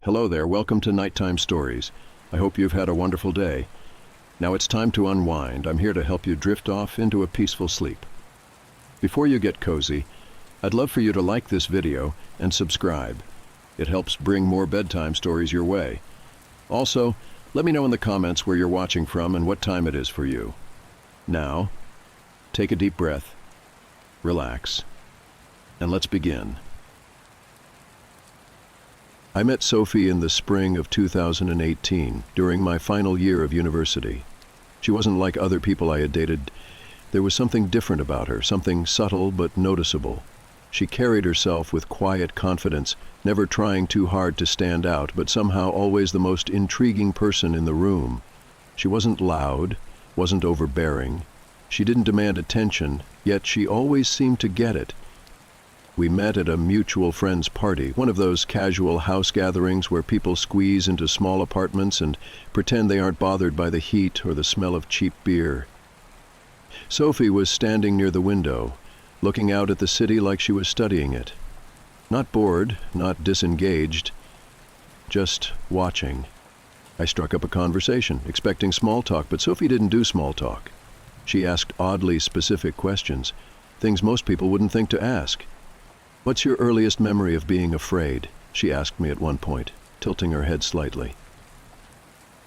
Hello there, welcome to Nighttime Stories. I hope you've had a wonderful day. Now it's time to unwind. I'm here to help you drift off into a peaceful sleep. Before you get cozy, I'd love for you to like this video and subscribe. It helps bring more bedtime stories your way. Also, let me know in the comments where you're watching from and what time it is for you. Now, take a deep breath, relax, and let's begin. I met Sophie in the spring of 2018, during my final year of university. She wasn't like other people I had dated. There was something different about her, something subtle but noticeable. She carried herself with quiet confidence, never trying too hard to stand out, but somehow always the most intriguing person in the room. She wasn't loud, wasn't overbearing. She didn't demand attention, yet she always seemed to get it. We met at a mutual friend's party, one of those casual house gatherings where people squeeze into small apartments and pretend they aren't bothered by the heat or the smell of cheap beer. Sophie was standing near the window, looking out at the city like she was studying it. Not bored, not disengaged, just watching. I struck up a conversation, expecting small talk, but Sophie didn't do small talk. She asked oddly specific questions, things most people wouldn't think to ask. "What's your earliest memory of being afraid?" she asked me at one point, tilting her head slightly.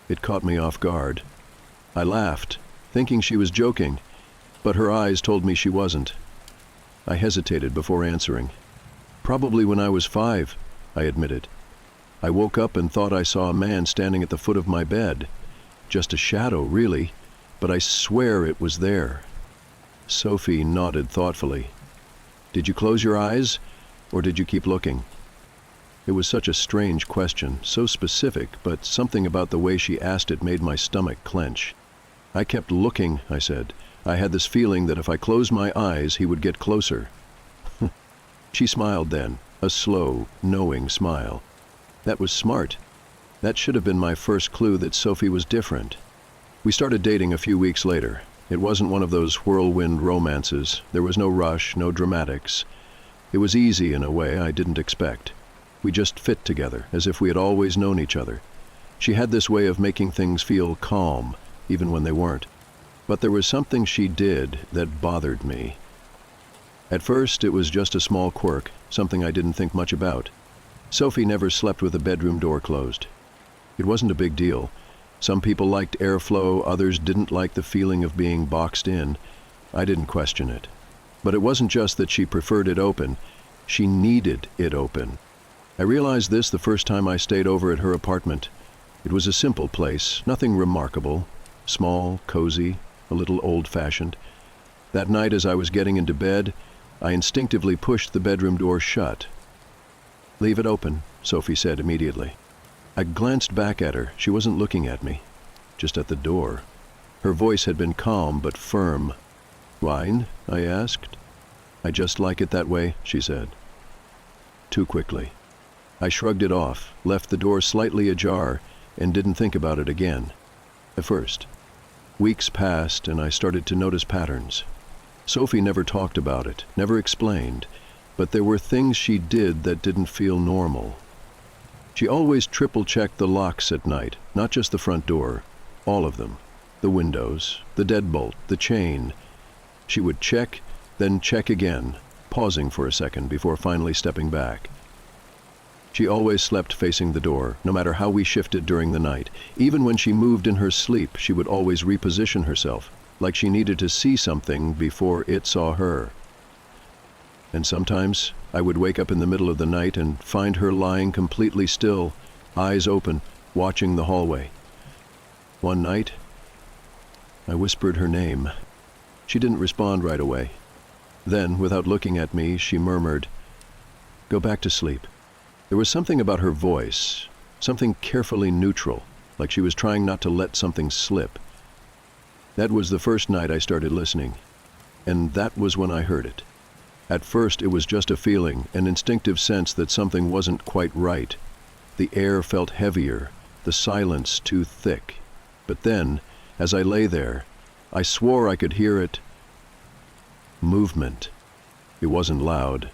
It caught me off guard. I laughed, thinking she was joking, but her eyes told me she wasn't. I hesitated before answering. "Probably when I was 5, I admitted. I woke up and thought I saw a man standing at the foot of my bed. Just a shadow, really, but I swear it was there." Sophie nodded thoughtfully. "Did you close your eyes, or did you keep looking?" It was such a strange question, so specific, but something about the way she asked it made my stomach clench. "I kept looking," I said. "I had this feeling that if I closed my eyes, he would get closer." She smiled then, a slow, knowing smile. That was smart. That should have been my first clue that Sophie was different. We started dating a few weeks later. It wasn't one of those whirlwind romances. There was no rush, no dramatics. It was easy in a way I didn't expect. We just fit together, as if we had always known each other. She had this way of making things feel calm, even when they weren't. But there was something she did that bothered me. At first, it was just a small quirk, something I didn't think much about. Sophie never slept with the bedroom door closed. It wasn't a big deal. Some people liked airflow, others didn't like the feeling of being boxed in. I didn't question it. But it wasn't just that she preferred it open, she needed it open. I realized this the first time I stayed over at her apartment. It was a simple place, nothing remarkable, small, cozy, a little old-fashioned. That night as I was getting into bed, I instinctively pushed the bedroom door shut. "Leave it open," Sophie said immediately. I glanced back at her. She wasn't looking at me, just at the door. Her voice had been calm but firm. "Wine?" I asked. "I just like it that way," she said. Too quickly. I shrugged it off, left the door slightly ajar, and didn't think about it again. At first. Weeks passed, and I started to notice patterns. Sophie never talked about it, never explained, but there were things she did that didn't feel normal. She always triple-checked the locks at night, not just the front door, all of them. The windows, the deadbolt, the chain. She would check, then check again, pausing for a second before finally stepping back. She always slept facing the door, no matter how we shifted during the night. Even when she moved in her sleep, she would always reposition herself, like she needed to see something before it saw her. And sometimes I would wake up in the middle of the night and find her lying completely still, eyes open, watching the hallway. One night, I whispered her name. She didn't respond right away. Then, without looking at me, she murmured, "Go back to sleep." There was something about her voice, something carefully neutral, like she was trying not to let something slip. That was the first night I started listening, and that was when I heard it. At first it was just a feeling, an instinctive sense that something wasn't quite right. The air felt heavier, the silence too thick. But then, as I lay there, I swore I could hear it. Movement. It wasn't loud,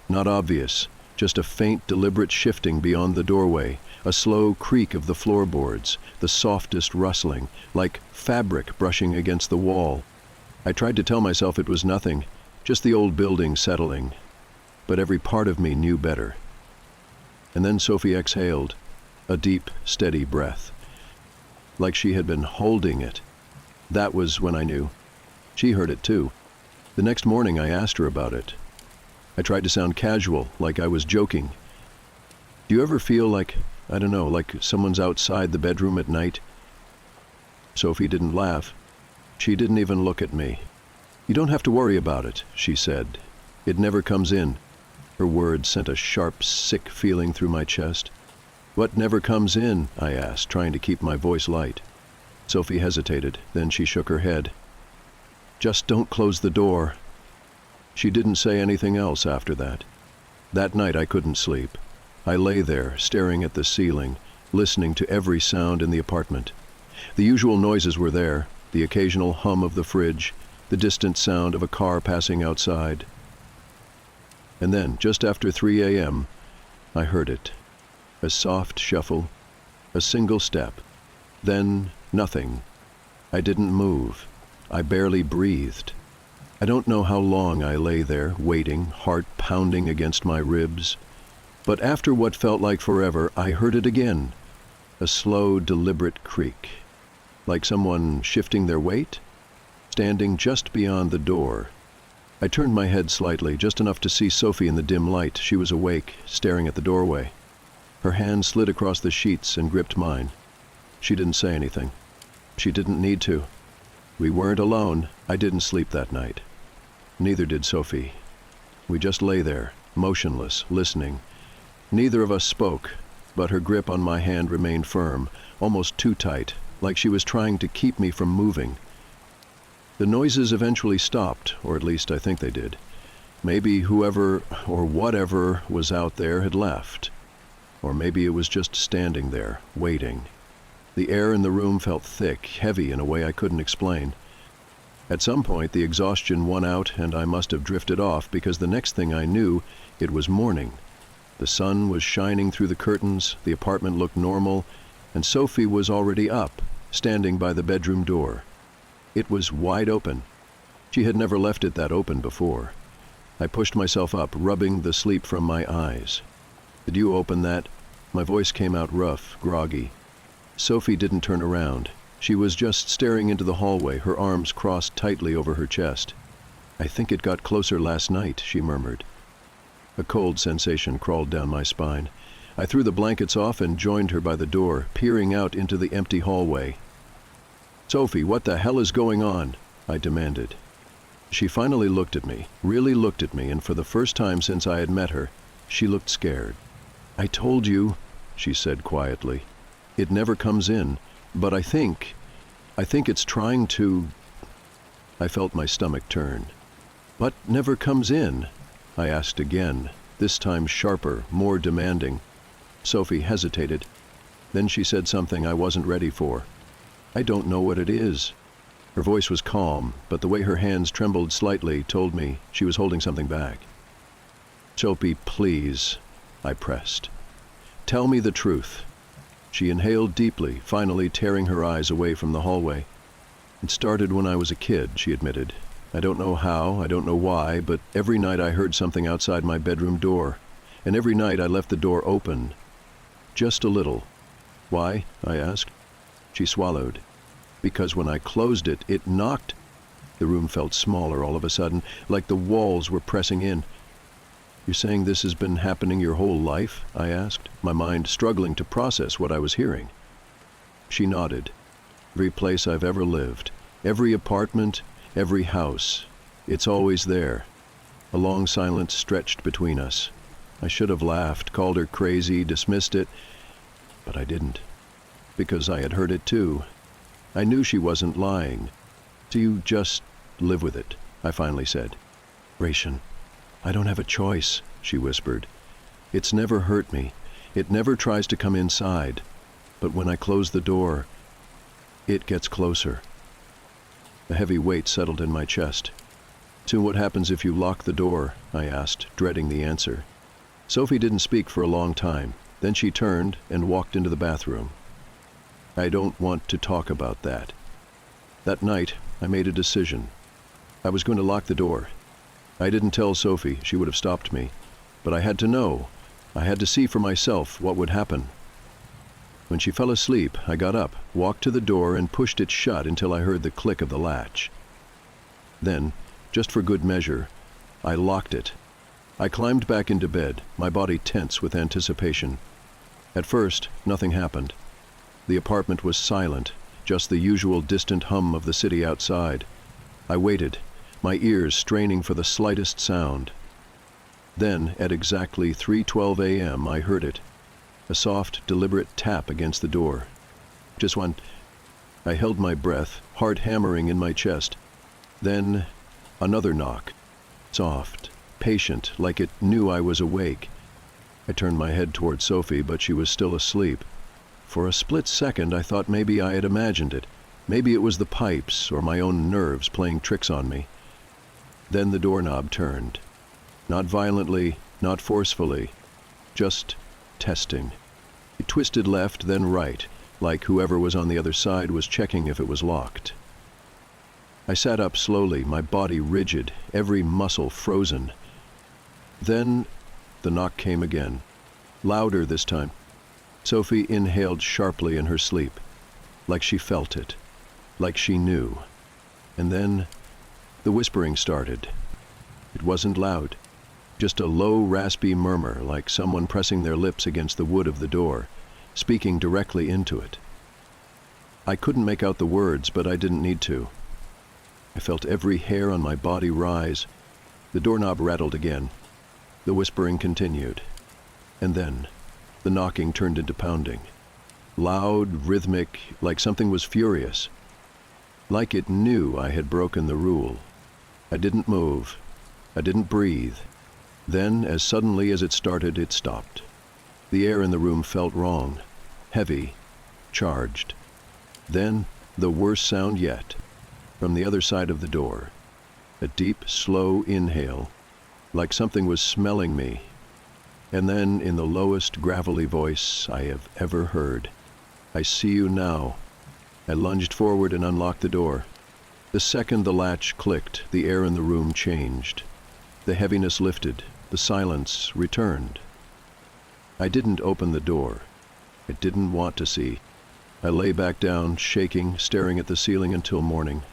not obvious, just a faint, deliberate shifting beyond the doorway, a slow creak of the floorboards, the softest rustling, like fabric brushing against the wall. I tried to tell myself it was nothing, just the old building settling, but every part of me knew better. And then Sophie exhaled, a deep, steady breath, like she had been holding it. That was when I knew. She heard it too. The next morning I asked her about it. I tried to sound casual, like I was joking. Do you ever feel like, I don't know, like someone's outside the bedroom at night? Sophie didn't laugh. She didn't even look at me. You don't have to worry about it, she said. It never comes in. Her words sent a sharp, sick feeling through my chest. What never comes in? I asked, trying to keep my voice light. Sophie hesitated, then she shook her head. Just don't close the door. She didn't say anything else after that. That night I couldn't sleep. I lay there, staring at the ceiling, listening to every sound in the apartment. The usual noises were there, the occasional hum of the fridge, the distant sound of a car passing outside. And then, just after 3 a.m., I heard it. A soft shuffle, a single step, then nothing. I didn't move. I barely breathed. I don't know how long I lay there, waiting, heart pounding against my ribs. But after what felt like forever, I heard it again. A slow, deliberate creak. Like someone shifting their weight? Standing just beyond the door. I turned my head slightly, just enough to see Sophie in the dim light. She was awake, staring at the doorway. Her hand slid across the sheets and gripped mine. She didn't say anything. She didn't need to. We weren't alone. I didn't sleep that night. Neither did Sophie. We just lay there, motionless, listening. Neither of us spoke, but her grip on my hand remained firm, almost too tight, like she was trying to keep me from moving. The noises eventually stopped, or at least I think they did. Maybe whoever or whatever was out there had left. Or maybe it was just standing there, waiting. The air in the room felt thick, heavy in a way I couldn't explain. At some point, the exhaustion won out and I must have drifted off because the next thing I knew, it was morning. The sun was shining through the curtains, the apartment looked normal, and Sophie was already up, standing by the bedroom door. It was wide open. She had never left it that open before. I pushed myself up, rubbing the sleep from my eyes. Did you open that? My voice came out rough, groggy. Sophie didn't turn around. She was just staring into the hallway, her arms crossed tightly over her chest. I think it got closer last night, she murmured. A cold sensation crawled down my spine. I threw the blankets off and joined her by the door, peering out into the empty hallway. Sophie, what the hell is going on? I demanded. She finally looked at me, really looked at me, and for the first time since I had met her, she looked scared. I told you, she said quietly. It never comes in, but I think it's trying to... I felt my stomach turn. What never comes in? I asked again, this time sharper, more demanding. Sophie hesitated. Then she said something I wasn't ready for. I don't know what it is. Her voice was calm, but the way her hands trembled slightly told me she was holding something back. Sophie, please, I pressed. Tell me the truth. She inhaled deeply, finally tearing her eyes away from the hallway. It started when I was a kid, she admitted. I don't know how, I don't know why, but every night I heard something outside my bedroom door, and every night I left the door open. Just a little. Why? I asked. She swallowed. Because when I closed it, it knocked. The room felt smaller all of a sudden, like the walls were pressing in. You're saying this has been happening your whole life? I asked, my mind struggling to process what I was hearing. She nodded. Every place I've ever lived, every apartment, every house, it's always there. A long silence stretched between us. I should have laughed, called her crazy, dismissed it, but I didn't. Because I had heard it too. I knew she wasn't lying. So you just live with it, I finally said. Ration, I don't have a choice, she whispered. It's never hurt me. It never tries to come inside. But when I close the door, it gets closer. A heavy weight settled in my chest. So what happens if you lock the door? I asked, dreading the answer. Sophie didn't speak for a long time. Then she turned and walked into the bathroom. I don't want to talk about that. That night, I made a decision. I was going to lock the door. I didn't tell Sophie, she would have stopped me. But I had to know. I had to see for myself what would happen. When she fell asleep, I got up, walked to the door, and pushed it shut until I heard the click of the latch. Then, just for good measure, I locked it. I climbed back into bed, my body tense with anticipation. At first, nothing happened. The apartment was silent, just the usual distant hum of the city outside. I waited, my ears straining for the slightest sound. Then, at exactly 3:12 a.m., I heard it. A soft, deliberate tap against the door. Just one. I held my breath, heart hammering in my chest. Then, another knock. Soft, patient, like it knew I was awake. I turned my head toward Sophie, but she was still asleep. For a split second, I thought maybe I had imagined it. Maybe it was the pipes or my own nerves playing tricks on me. Then the doorknob turned. Not violently, not forcefully, just testing. It twisted left, then right, like whoever was on the other side was checking if it was locked. I sat up slowly, my body rigid, every muscle frozen. Then the knock came again, louder this time. Sophie inhaled sharply in her sleep, like she felt it, like she knew. And then the whispering started. It wasn't loud, just a low, raspy murmur, like someone pressing their lips against the wood of the door, speaking directly into it. I couldn't make out the words, but I didn't need to. I felt every hair on my body rise. The doorknob rattled again. The whispering continued. And then, the knocking turned into pounding. Loud, rhythmic, like something was furious. Like it knew I had broken the rule. I didn't move. I didn't breathe. Then, as suddenly as it started, it stopped. The air in the room felt wrong, heavy, charged. Then, the worst sound yet. From the other side of the door, a deep, slow inhale, like something was smelling me. And then, in the lowest, gravelly voice I have ever heard, "I see you now." I lunged forward and unlocked the door. The second the latch clicked, the air in the room changed. The heaviness lifted, the silence returned. I didn't open the door. I didn't want to see. I lay back down, shaking, staring at the ceiling until morning.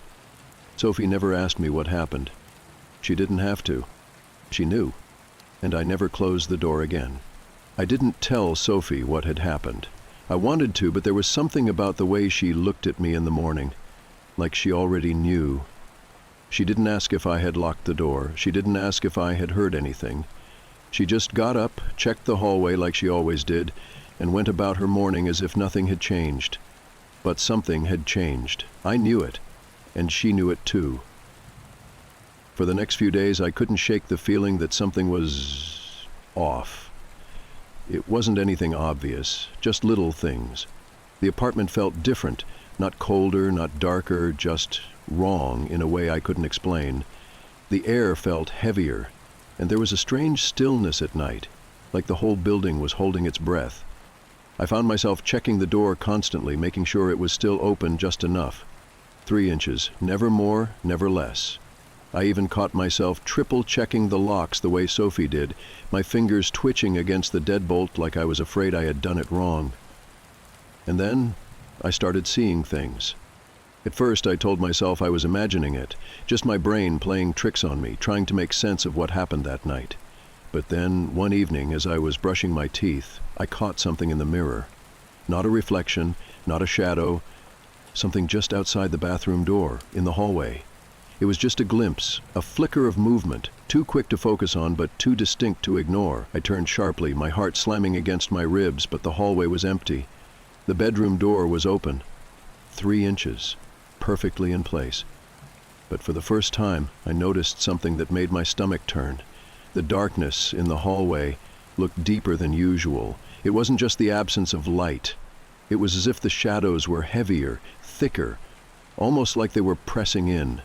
Sophie never asked me what happened. She didn't have to. She knew. And I never closed the door again. I didn't tell Sophie what had happened. I wanted to, but there was something about the way she looked at me in the morning, like she already knew. She didn't ask if I had locked the door. She didn't ask if I had heard anything. She just got up, checked the hallway like she always did, and went about her morning as if nothing had changed. But something had changed. I knew it. And she knew it too. For the next few days, I couldn't shake the feeling that something was off. It wasn't anything obvious, just little things. The apartment felt different, not colder, not darker, just wrong in a way I couldn't explain. The air felt heavier, and there was a strange stillness at night, like the whole building was holding its breath. I found myself checking the door constantly, making sure it was still open just enough. 3 inches, never more, never less. I even caught myself triple-checking the locks the way Sophie did, my fingers twitching against the deadbolt like I was afraid I had done it wrong. And then I started seeing things. At first I told myself I was imagining it, just my brain playing tricks on me, trying to make sense of what happened that night. But then, one evening, as I was brushing my teeth, I caught something in the mirror. Not a reflection, not a shadow, something just outside the bathroom door, in the hallway. It was just a glimpse, a flicker of movement, too quick to focus on but too distinct to ignore. I turned sharply, my heart slamming against my ribs, but the hallway was empty. The bedroom door was open. 3 inches, perfectly in place. But for the first time, I noticed something that made my stomach turn. The darkness in the hallway looked deeper than usual. It wasn't just the absence of light. It was as if the shadows were heavier, thicker, almost like they were pressing in.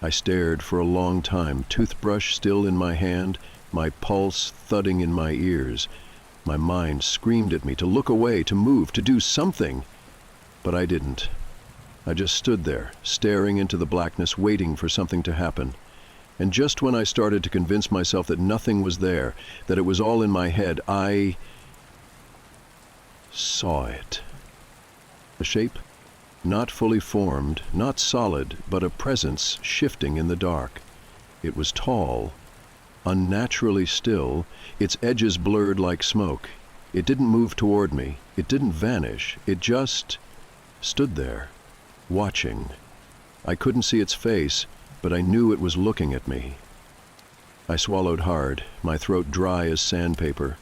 I stared for a long time, toothbrush still in my hand, my pulse thudding in my ears. My mind screamed at me to look away, to move, to do something. But I didn't. I just stood there, staring into the blackness, waiting for something to happen. And just when I started to convince myself that nothing was there, that it was all in my head, I saw it. A shape, not fully formed, not solid, but a presence shifting in the dark. It was tall, unnaturally still, its edges blurred like smoke. It didn't move toward me. It didn't vanish. It just stood there, watching. I couldn't see its face, but I knew it was looking at me. I swallowed hard, my throat dry as sandpaper.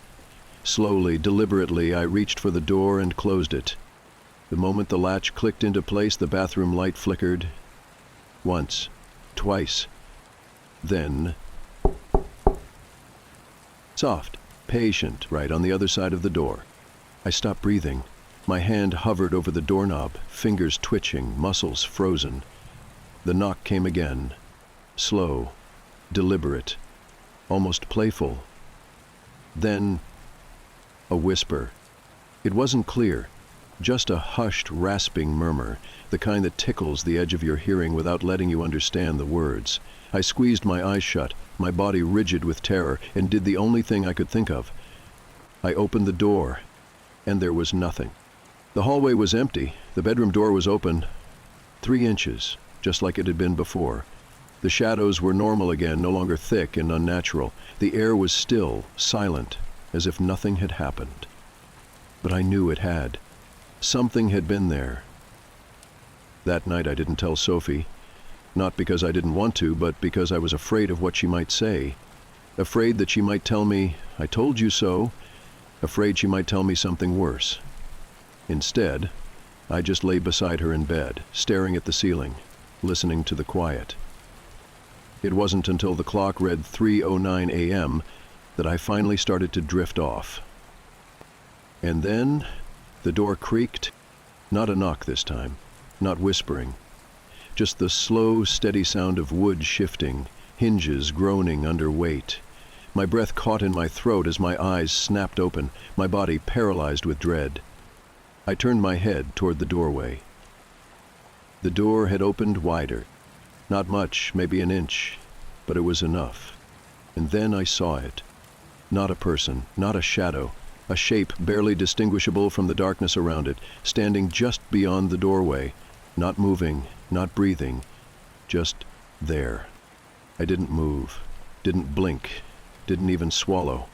Slowly, deliberately, I reached for the door and closed it. The moment the latch clicked into place, the bathroom light flickered. Once, twice. Then, soft, patient, right on the other side of the door. I stopped breathing. My hand hovered over the doorknob, fingers twitching, muscles frozen. The knock came again. Slow, deliberate, almost playful. Then, a whisper. It wasn't clear, just a hushed, rasping murmur, the kind that tickles the edge of your hearing without letting you understand the words. I squeezed my eyes shut, my body rigid with terror, and did the only thing I could think of. I opened the door, and there was nothing. The hallway was empty. The bedroom door was open 3 inches, just like it had been before. The shadows were normal again, no longer thick and unnatural. The air was still, silent, as if nothing had happened. But I knew it had. Something had been there. That night I didn't tell Sophie, not because I didn't want to, but because I was afraid of what she might say. Afraid that she might tell me, "I told you so." Afraid she might tell me something worse. Instead, I just lay beside her in bed, staring at the ceiling, listening to the quiet. It wasn't until the clock read 3:09 a.m. that I finally started to drift off. And then, the door creaked. Not a knock this time, not whispering. Just the slow, steady sound of wood shifting, hinges groaning under weight. My breath caught in my throat as my eyes snapped open, my body paralyzed with dread. I turned my head toward the doorway. The door had opened wider. Not much, maybe an inch, but it was enough. And then I saw it. Not a person, not a shadow, a shape barely distinguishable from the darkness around it, standing just beyond the doorway, not moving, not breathing, just there. I didn't move, didn't blink, didn't even swallow.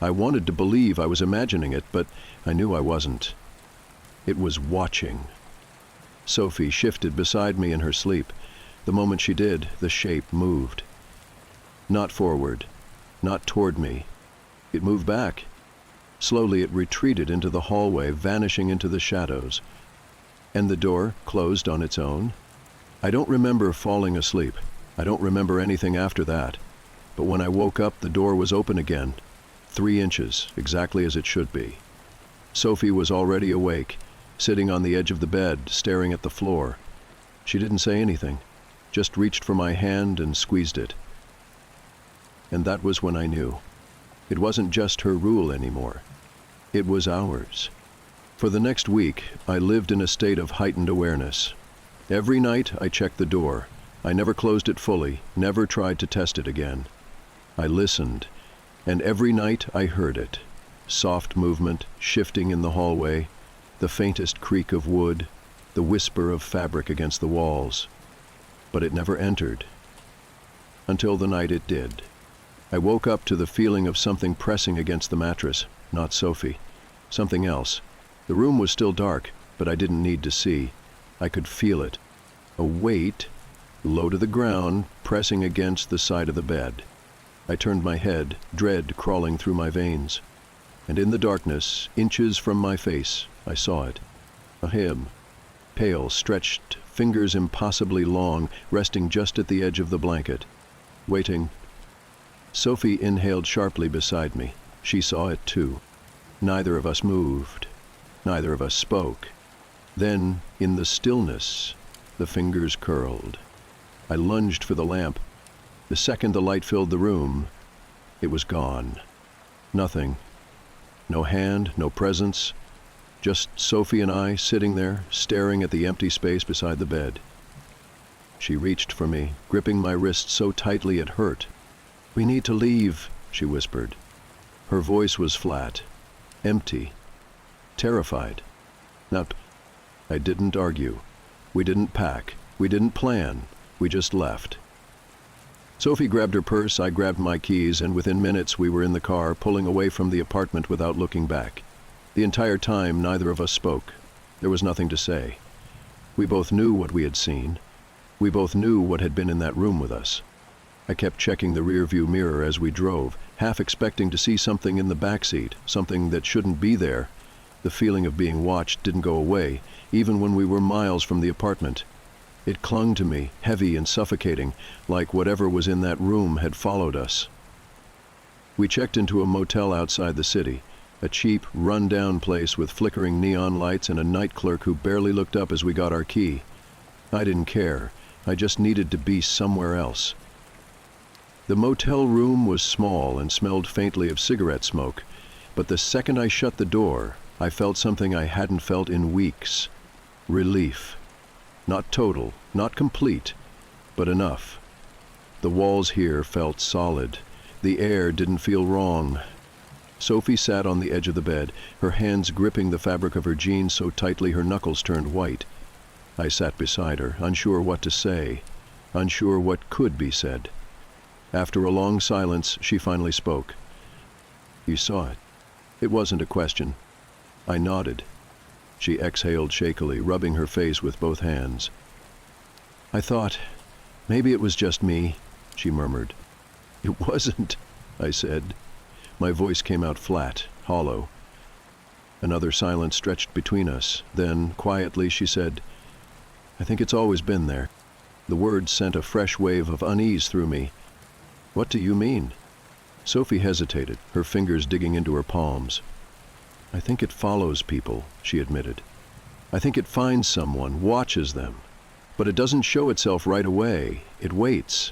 I wanted to believe I was imagining it, but I knew I wasn't. It was watching. Sophie shifted beside me in her sleep. The moment she did, the shape moved. Not forward, not toward me. It moved back. Slowly it retreated into the hallway, vanishing into the shadows. And the door closed on its own. I don't remember falling asleep. I don't remember anything after that. But when I woke up, the door was open again, 3 inches, exactly as it should be. Sophie was already awake, sitting on the edge of the bed, staring at the floor. She didn't say anything, just reached for my hand and squeezed it. And that was when I knew. It wasn't just her rule anymore. It was ours. For the next week, I lived in a state of heightened awareness. Every night I checked the door. I never closed it fully, never tried to test it again. I listened, and every night I heard it. Soft movement, shifting in the hallway, the faintest creak of wood, the whisper of fabric against the walls. But it never entered. Until the night it did. I woke up to the feeling of something pressing against the mattress, not Sophie. Something else. The room was still dark, but I didn't need to see. I could feel it. A weight, low to the ground, pressing against the side of the bed. I turned my head, dread crawling through my veins. And in the darkness, inches from my face, I saw it. A him, pale, stretched, fingers impossibly long, resting just at the edge of the blanket. Waiting. Sophie inhaled sharply beside me. She saw it too. Neither of us moved. Neither of us spoke. Then, in the stillness, the fingers curled. I lunged for the lamp. The second the light filled the room, it was gone. Nothing. No hand, no presence, just Sophie and I sitting there, staring at the empty space beside the bed. She reached for me, gripping my wrist so tightly it hurt. "We need to leave," she whispered. Her voice was flat, empty, terrified. Now, I didn't argue. We didn't pack. We didn't plan. We just left. Sophie grabbed her purse, I grabbed my keys, and within minutes we were in the car, pulling away from the apartment without looking back. The entire time, neither of us spoke. There was nothing to say. We both knew what we had seen. We both knew what had been in that room with us. I kept checking the rearview mirror as we drove, half expecting to see something in the backseat, something that shouldn't be there. The feeling of being watched didn't go away, even when we were miles from the apartment. It clung to me, heavy and suffocating, like whatever was in that room had followed us. We checked into a motel outside the city, a cheap, run-down place with flickering neon lights and a night clerk who barely looked up as we got our key. I didn't care. I just needed to be somewhere else. The motel room was small and smelled faintly of cigarette smoke, but the second I shut the door, I felt something I hadn't felt in weeks. Relief. Not total, not complete, but enough. The walls here felt solid. The air didn't feel wrong. Sophie sat on the edge of the bed, her hands gripping the fabric of her jeans so tightly her knuckles turned white. I sat beside her, unsure what to say, unsure what could be said. After a long silence, she finally spoke. "You saw it. It wasn't a question." I nodded. She exhaled shakily, rubbing her face with both hands. "I thought, maybe it was just me," she murmured. "It wasn't," I said. My voice came out flat, hollow. Another silence stretched between us. Then, quietly, she said, "I think it's always been there." The words sent a fresh wave of unease through me. "What do you mean?" Sophie hesitated, her fingers digging into her palms. "I think it follows people," she admitted. "I think it finds someone, watches them. But it doesn't show itself right away. It waits."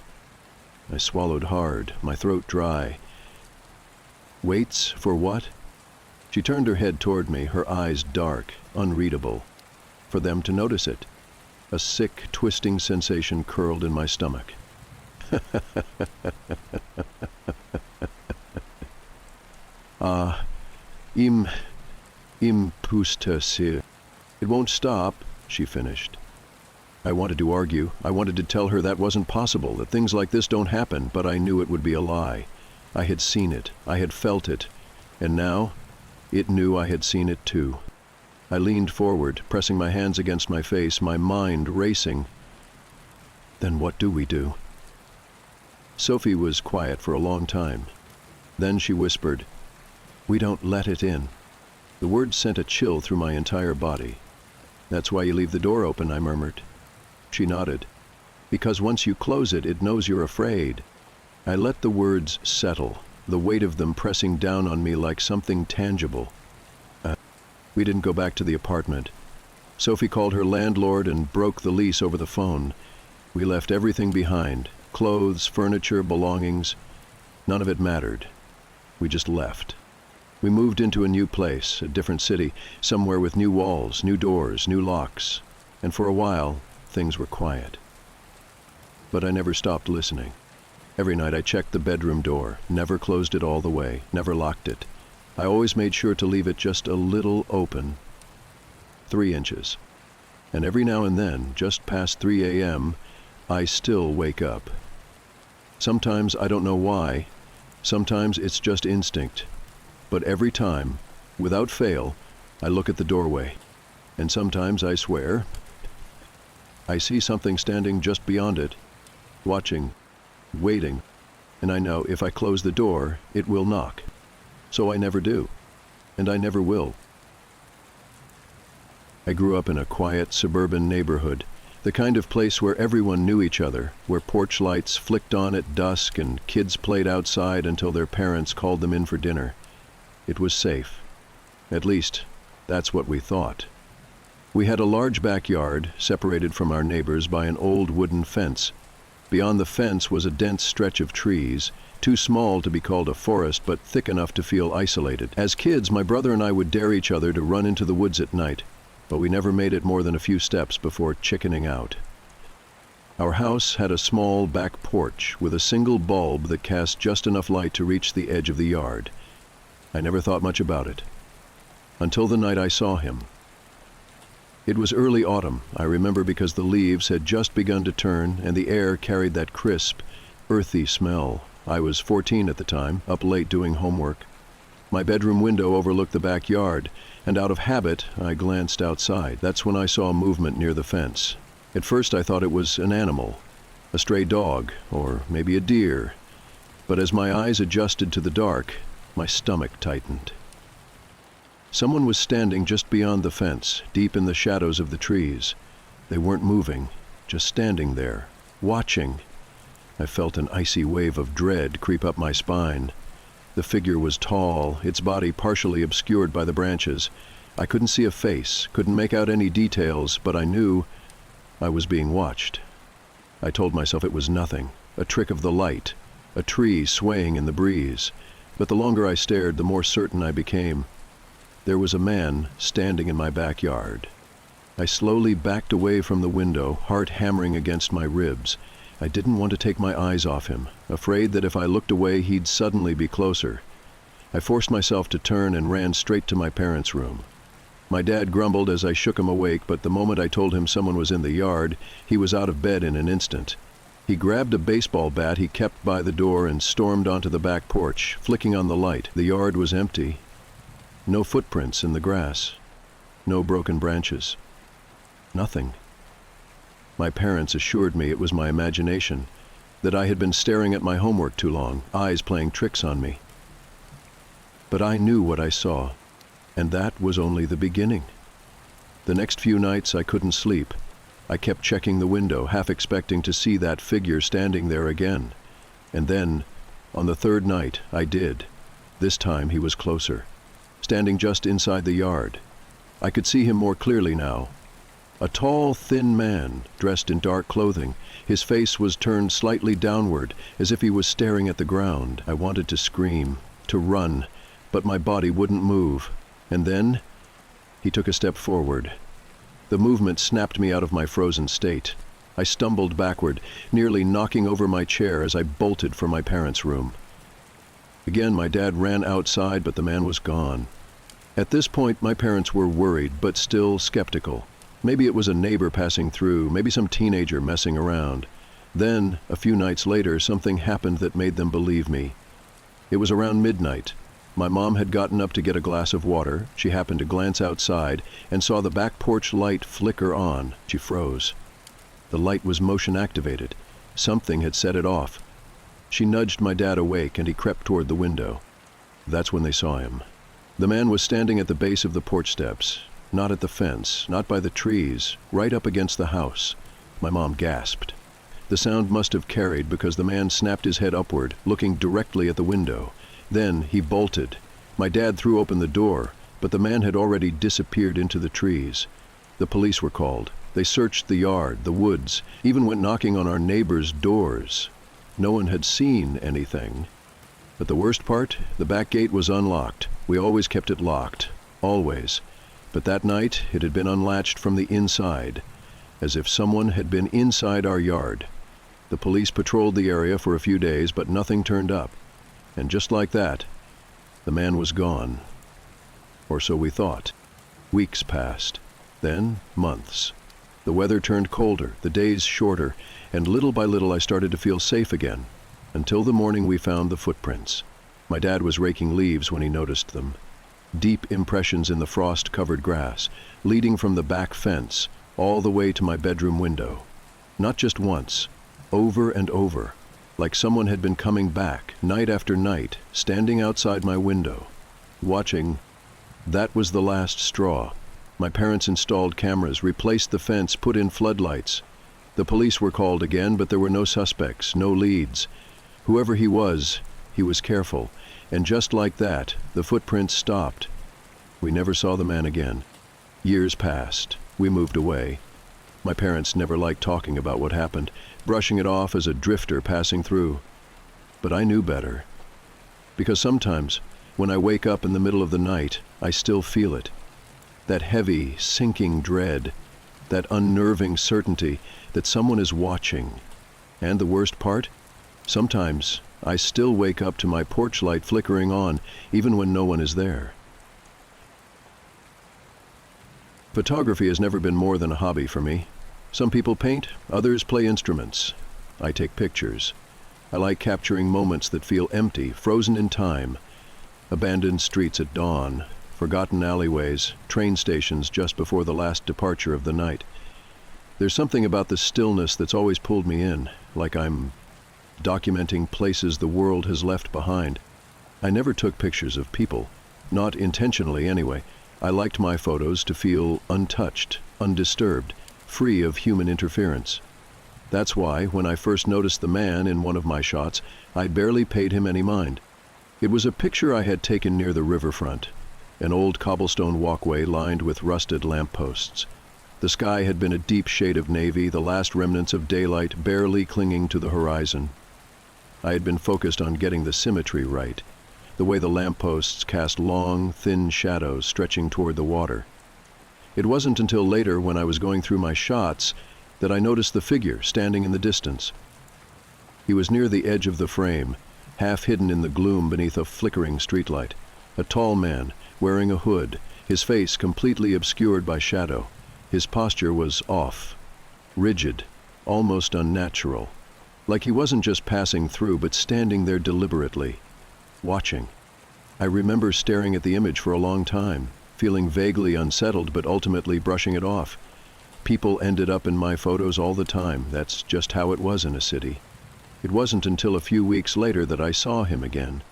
I swallowed hard, my throat dry. "Waits for what?" She turned her head toward me, her eyes dark, unreadable. "For them to notice it." A sick, twisting sensation curled in my stomach. Impuster. It won't stop," she finished. I wanted to argue. I wanted to tell her that wasn't possible, that things like this don't happen, but I knew it would be a lie. I had seen it. I had felt it. And now, it knew I had seen it too. I leaned forward, pressing my hands against my face, my mind racing. "Then what do we do?" Sophie was quiet for a long time. Then she whispered, "We don't let it in." The words sent a chill through my entire body. "That's why you leave the door open," I murmured. She nodded. "Because once you close it, it knows you're afraid." I let the words settle, the weight of them pressing down on me like something tangible. We didn't go back to the apartment. Sophie called her landlord and broke the lease over the phone. We left everything behind, clothes, furniture, belongings. None of it mattered. We just left. We moved into a new place, a different city, somewhere with new walls, new doors, new locks. And for a while, things were quiet. But I never stopped listening. Every night I checked the bedroom door, never closed it all the way, never locked it. I always made sure to leave it just a little open. 3 inches. And every now and then, just past 3 a.m., I still wake up. Sometimes I don't know why. Sometimes it's just instinct. But every time, without fail, I look at the doorway. And sometimes, I swear, I see something standing just beyond it, watching, waiting, and I know if I close the door, it will knock. So I never do, and I never will. I grew up in a quiet, suburban neighborhood, the kind of place where everyone knew each other, where porch lights flicked on at dusk and kids played outside until their parents called them in for dinner. It was safe. At least, that's what we thought. We had a large backyard, separated from our neighbors by an old wooden fence. Beyond the fence was a dense stretch of trees, too small to be called a forest, but thick enough to feel isolated. As kids, my brother and I would dare each other to run into the woods at night, but we never made it more than a few steps before chickening out. Our house had a small back porch with a single bulb that cast just enough light to reach the edge of the yard. I never thought much about it, until the night I saw him. It was early autumn, I remember, because the leaves had just begun to turn and the air carried that crisp, earthy smell. I was 14 at the time, up late doing homework. My bedroom window overlooked the backyard, and out of habit, I glanced outside. That's when I saw movement near the fence. At first I thought it was an animal, a stray dog, or maybe a deer. But as my eyes adjusted to the dark, my stomach tightened. Someone was standing just beyond the fence, deep in the shadows of the trees. They weren't moving, just standing there, watching. I felt an icy wave of dread creep up my spine. The figure was tall, its body partially obscured by the branches. I couldn't see a face, couldn't make out any details, but I knew I was being watched. I told myself it was nothing, a trick of the light, a tree swaying in the breeze. But the longer I stared, the more certain I became. There was a man standing in my backyard. I slowly backed away from the window, heart hammering against my ribs. I didn't want to take my eyes off him, afraid that if I looked away he'd suddenly be closer. I forced myself to turn and ran straight to my parents' room. My dad grumbled as I shook him awake, but the moment I told him someone was in the yard, he was out of bed in an instant. He grabbed a baseball bat he kept by the door and stormed onto the back porch, flicking on the light. The yard was empty. No footprints in the grass. No broken branches. Nothing. My parents assured me it was my imagination, that I had been staring at my homework too long, eyes playing tricks on me. But I knew what I saw, and that was only the beginning. The next few nights I couldn't sleep. I kept checking the window, half expecting to see that figure standing there again. And then, on the third night, I did. This time he was closer, standing just inside the yard. I could see him more clearly now. A tall, thin man, dressed in dark clothing. His face was turned slightly downward, as if he was staring at the ground. I wanted to scream, to run, but my body wouldn't move. And then, he took a step forward. The movement snapped me out of my frozen state. I stumbled backward, nearly knocking over my chair as I bolted for my parents' room. Again, my dad ran outside, but the man was gone. At this point, my parents were worried, but still skeptical. Maybe it was a neighbor passing through, maybe some teenager messing around. Then, a few nights later, something happened that made them believe me. It was around midnight. My mom had gotten up to get a glass of water. She happened to glance outside and saw the back porch light flicker on. She froze. The light was motion activated. Something had set it off. She nudged my dad awake and he crept toward the window. That's when they saw him. The man was standing at the base of the porch steps, not at the fence, not by the trees, right up against the house. My mom gasped. The sound must have carried because the man snapped his head upward, looking directly at the window. Then he bolted. My dad threw open the door, but the man had already disappeared into the trees. The police were called. They searched the yard, the woods, even went knocking on our neighbors' doors. No one had seen anything. But the worst part, the back gate was unlocked. We always kept it locked. Always. But that night, it had been unlatched from the inside, as if someone had been inside our yard. The police patrolled the area for a few days, but nothing turned up. And just like that, the man was gone. Or so we thought. Weeks passed, then months. The weather turned colder, the days shorter, and little by little I started to feel safe again, until the morning we found the footprints. My dad was raking leaves when he noticed them. Deep impressions in the frost-covered grass, leading from the back fence all the way to my bedroom window. Not just once, over and over. Like someone had been coming back, night after night, standing outside my window, watching. That was the last straw. My parents installed cameras, replaced the fence, put in floodlights. The police were called again, but there were no suspects, no leads. Whoever he was careful, and just like that, the footprints stopped. We never saw the man again. Years passed. We moved away. My parents never liked talking about what happened, brushing it off as a drifter passing through. But I knew better. Because sometimes, when I wake up in the middle of the night, I still feel it. That heavy, sinking dread, that unnerving certainty that someone is watching. And the worst part? Sometimes I still wake up to my porch light flickering on, even when no one is there. Photography has never been more than a hobby for me. Some people paint, others play instruments. I take pictures. I like capturing moments that feel empty, frozen in time. Abandoned streets at dawn, forgotten alleyways, train stations just before the last departure of the night. There's something about the stillness that's always pulled me in, like I'm documenting places the world has left behind. I never took pictures of people, not intentionally anyway. I liked my photos to feel untouched, undisturbed, free of human interference. That's why, when I first noticed the man in one of my shots, I barely paid him any mind. It was a picture I had taken near the riverfront, an old cobblestone walkway lined with rusted lampposts. The sky had been a deep shade of navy, the last remnants of daylight barely clinging to the horizon. I had been focused on getting the symmetry right, the way the lampposts cast long, thin shadows stretching toward the water. It wasn't until later, when I was going through my shots, that I noticed the figure standing in the distance. He was near the edge of the frame, half hidden in the gloom beneath a flickering streetlight. A tall man, wearing a hood, his face completely obscured by shadow. His posture was off, rigid, almost unnatural, like he wasn't just passing through but standing there deliberately, watching. I remember staring at the image for a long time, feeling vaguely unsettled but ultimately brushing it off. People ended up in my photos all the time. That's just how it was in a city. It wasn't until a few weeks later that I saw him again.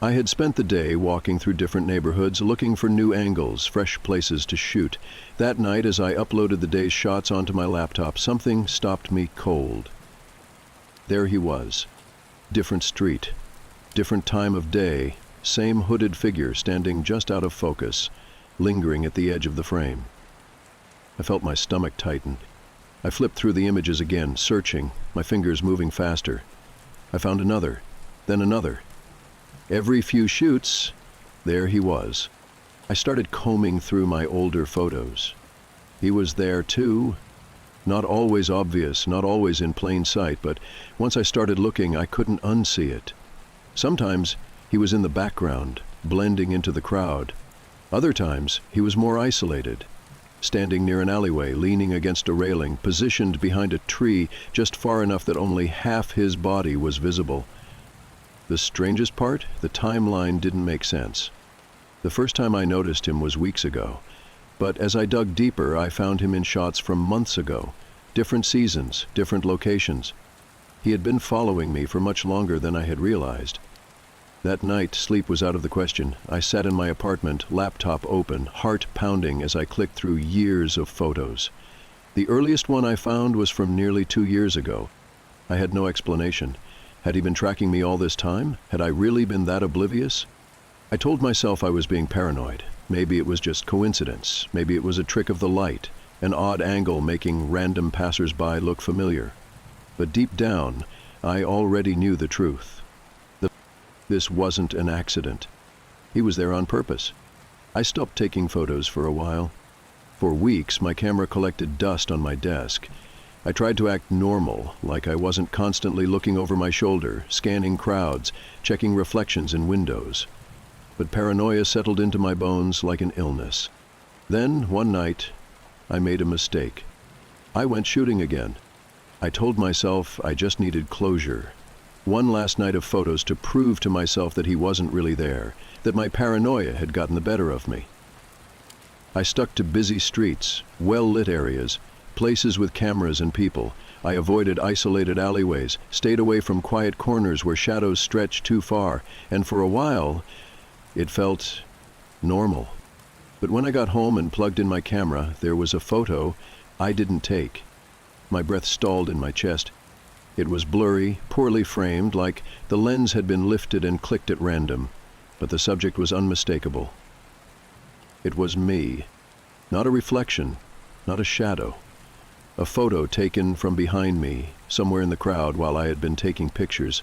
I had spent the day walking through different neighborhoods looking for new angles, fresh places to shoot. That night, as I uploaded the day's shots onto my laptop, something stopped me cold. There he was. Different street, different time of day, same hooded figure standing just out of focus, lingering at the edge of the frame. I felt my stomach tighten. I flipped through the images again, searching, my fingers moving faster. I found another, then another. Every few shoots, there he was. I started combing through my older photos. He was there too. Not always obvious, not always in plain sight, but once I started looking, I couldn't unsee it. Sometimes he was in the background, blending into the crowd. Other times he was more isolated, standing near an alleyway, leaning against a railing, positioned behind a tree just far enough that only half his body was visible. The strangest part, the timeline didn't make sense. The first time I noticed him was weeks ago, but as I dug deeper, I found him in shots from months ago, different seasons, different locations. He had been following me for much longer than I had realized. That night, sleep was out of the question. I sat in my apartment, laptop open, heart pounding as I clicked through years of photos. The earliest one I found was from nearly 2 years ago. I had no explanation. Had he been tracking me all this time? Had I really been that oblivious? I told myself I was being paranoid. Maybe it was just coincidence. Maybe it was a trick of the light, an odd angle making random passers-by look familiar. But deep down, I already knew the truth. This wasn't an accident. He was there on purpose. I stopped taking photos for a while. For weeks, my camera collected dust on my desk. I tried to act normal, like I wasn't constantly looking over my shoulder, scanning crowds, checking reflections in windows. But paranoia settled into my bones like an illness. Then, one night, I made a mistake. I went shooting again. I told myself I just needed closure. One last night of photos to prove to myself that he wasn't really there, that my paranoia had gotten the better of me. I stuck to busy streets, well-lit areas, places with cameras and people. I avoided isolated alleyways, stayed away from quiet corners where shadows stretched too far, and for a while, it felt normal. But when I got home and plugged in my camera, there was a photo I didn't take. My breath stalled in my chest. It was blurry, poorly framed, like the lens had been lifted and clicked at random, but the subject was unmistakable. It was me. Not a reflection, not a shadow. A photo taken from behind me, somewhere in the crowd while I had been taking pictures.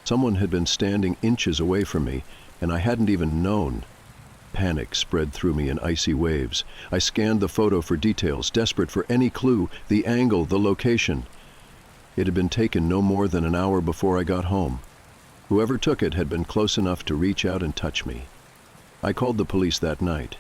Someone had been standing inches away from me, and I hadn't even known. Panic spread through me in icy waves. I scanned the photo for details, desperate for any clue, the angle, the location. It had been taken no more than an hour before I got home. Whoever took it had been close enough to reach out and touch me. I called the police that night.